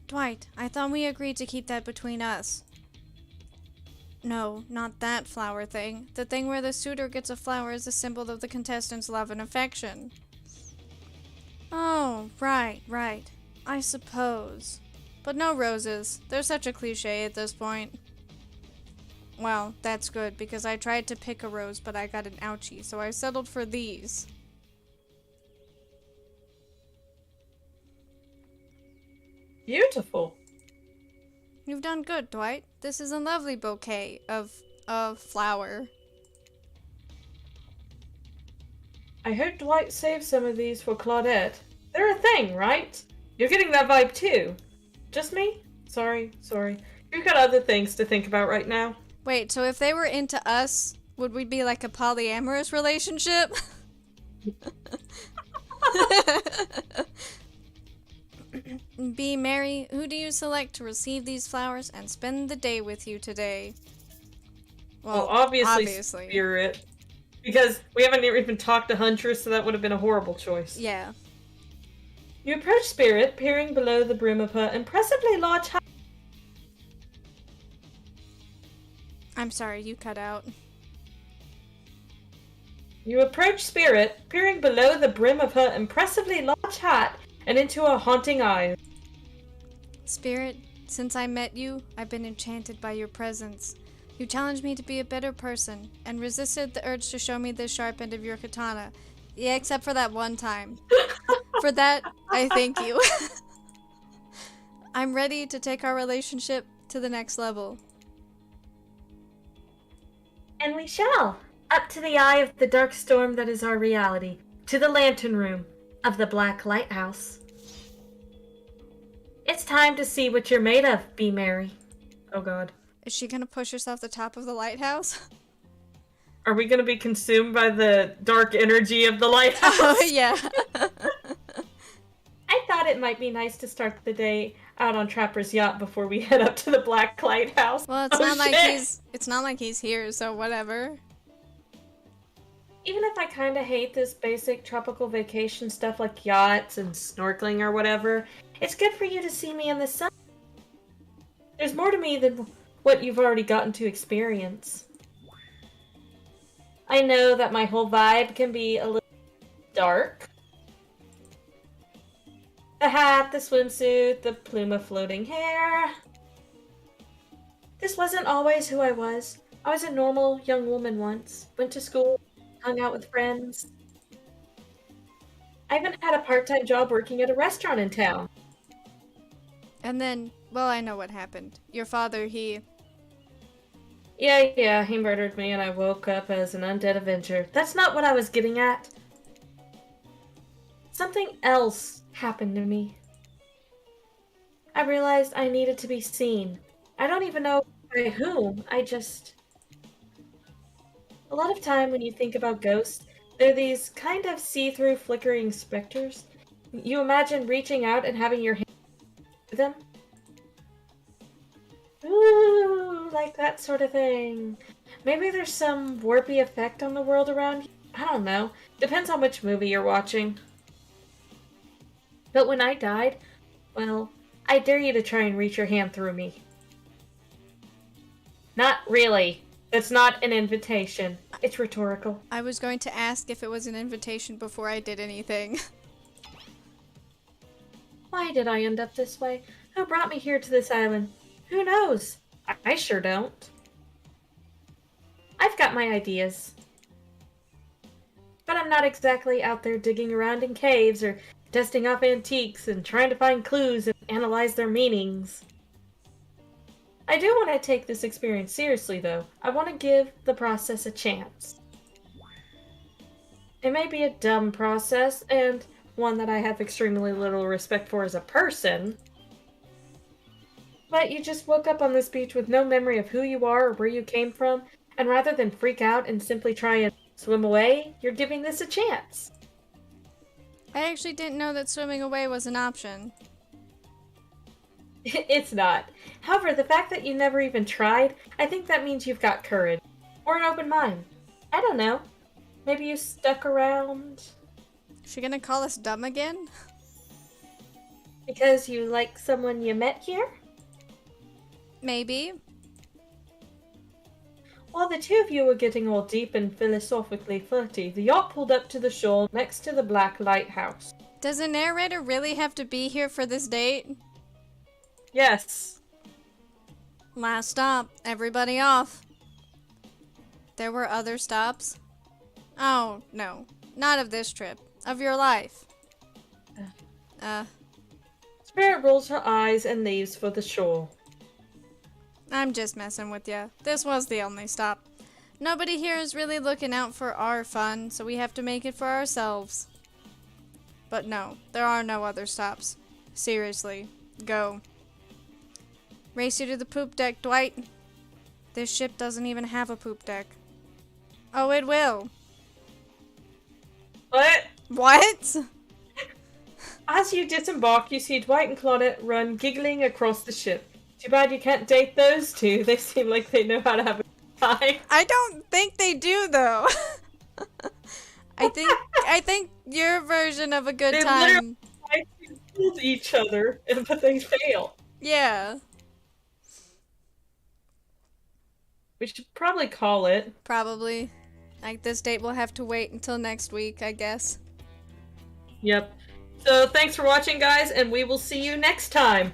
Speaker 2: Dwight, I thought we agreed to keep that between us. No, not that flower thing. The thing where the suitor gets a flower as a symbol of the contestant's love and affection. Oh, right. I suppose. But no roses. They're such a cliche at this point. Well, that's good, because I tried to pick a rose, but I got an ouchie, so I settled for these.
Speaker 1: Beautiful.
Speaker 2: You've done good, Dwight. This is a lovely bouquet of flower.
Speaker 1: I hope Dwight saves some of these for Claudette. They're a thing, right? You're getting that vibe too. Just me? Sorry. You've got other things to think about right now.
Speaker 2: Wait, so if they were into us, would we be like a polyamorous relationship? Be merry, who do you select to receive these flowers and spend the day with you today?
Speaker 1: Well, obviously. Spirit. Because we haven't even talked to Huntress, so that would have been a horrible choice.
Speaker 2: Yeah.
Speaker 1: You approach Spirit, peering below the brim of her impressively large hat.
Speaker 2: I'm sorry, you cut out.
Speaker 1: You approach Spirit, peering below the brim of her impressively large hat and into her haunting eyes.
Speaker 2: Spirit, since I met you, I've been enchanted by your presence. You challenged me to be a better person, and resisted the urge to show me the sharp end of your katana. Yeah, except for that one time. For that, I thank you. I'm ready to take our relationship to the next level.
Speaker 1: And we shall, up to the eye of the dark storm that is our reality, to the lantern room of the Black Lighthouse. It's time to see what you're made of, Be Merry. Oh god.
Speaker 2: Is she gonna push herself the top of the lighthouse?
Speaker 1: Are we gonna be consumed by the dark energy of the lighthouse?
Speaker 2: Oh, yeah.
Speaker 1: I thought it might be nice to start the day out on Trapper's yacht before we head up to the Black Lighthouse.
Speaker 2: Well, it's not like he's here, so whatever.
Speaker 1: Even if I kind of hate this basic tropical vacation stuff like yachts and snorkeling or whatever, it's good for you to see me in the sun. There's more to me than what you've already gotten to experience. I know that my whole vibe can be a little dark. The hat, the swimsuit, the plume of floating hair. This wasn't always who I was. I was a normal young woman once. Went to school, hung out with friends. I even had a part-time job working at a restaurant in town.
Speaker 2: And then, well, I know what happened. Your father, he...
Speaker 1: Yeah, he murdered me and I woke up as an undead Avenger. That's not what I was getting at. Something else happened to me. I realized I needed to be seen. I don't even know by whom. A lot of time when you think about ghosts, they're these kind of see-through flickering specters. You imagine reaching out and having your hand through them. Ooh, like that sort of thing. Maybe there's some warpy effect on the world around you. I don't know. Depends on which movie you're watching. But when I died, well, I dare you to try and reach your hand through me. Not really. That's not an invitation. It's rhetorical.
Speaker 2: I was going to ask if it was an invitation before I did anything.
Speaker 1: Why did I end up this way? Who brought me here to this island? Who knows? I sure don't. I've got my ideas. But I'm not exactly out there digging around in caves or dusting off antiques and trying to find clues and analyze their meanings. I do want to take this experience seriously, though. I want to give the process a chance. It may be a dumb process, and one that I have extremely little respect for as a person. But you just woke up on this beach with no memory of who you are or where you came from, and rather than freak out and simply try and swim away, you're giving this a chance.
Speaker 2: I actually didn't know that swimming away was an option.
Speaker 1: It's not. However, the fact that you never even tried, I think that means you've got courage. Or an open mind. I don't know. Maybe you stuck around
Speaker 2: Is she gonna call us dumb again?
Speaker 1: because you like someone you met here?
Speaker 2: Maybe.
Speaker 1: While the two of you were getting all deep and philosophically flirty, the yacht pulled up to the shore next to the Black Lighthouse.
Speaker 2: Does the narrator really have to be here for this date?
Speaker 1: Yes.
Speaker 2: Last stop. Everybody off. There were other stops? Oh, no. Not of this trip. Of your life.
Speaker 1: Spirit rolls her eyes and leaves for the shore.
Speaker 2: I'm just messing with ya. This was the only stop. Nobody here is really looking out for our fun, so we have to make it for ourselves. But no, there are no other stops. Seriously. Go. Race you to the poop deck, Dwight. This ship doesn't even have a poop deck. Oh, it will.
Speaker 1: What?
Speaker 2: What?
Speaker 1: As you disembark, you see Dwight and Claudette run giggling across the ship. Too bad you can't date those two. They seem like they know how to have a good time.
Speaker 2: I don't think they do, though. I think your version of a good
Speaker 1: They
Speaker 2: time.
Speaker 1: literally try to kill each other, but they fail.
Speaker 2: Yeah,
Speaker 1: We should probably call it.
Speaker 2: probably. Like, this date will have to wait until next week, I guess.
Speaker 1: Yep. So thanks for watching, guys, and we will see you next time.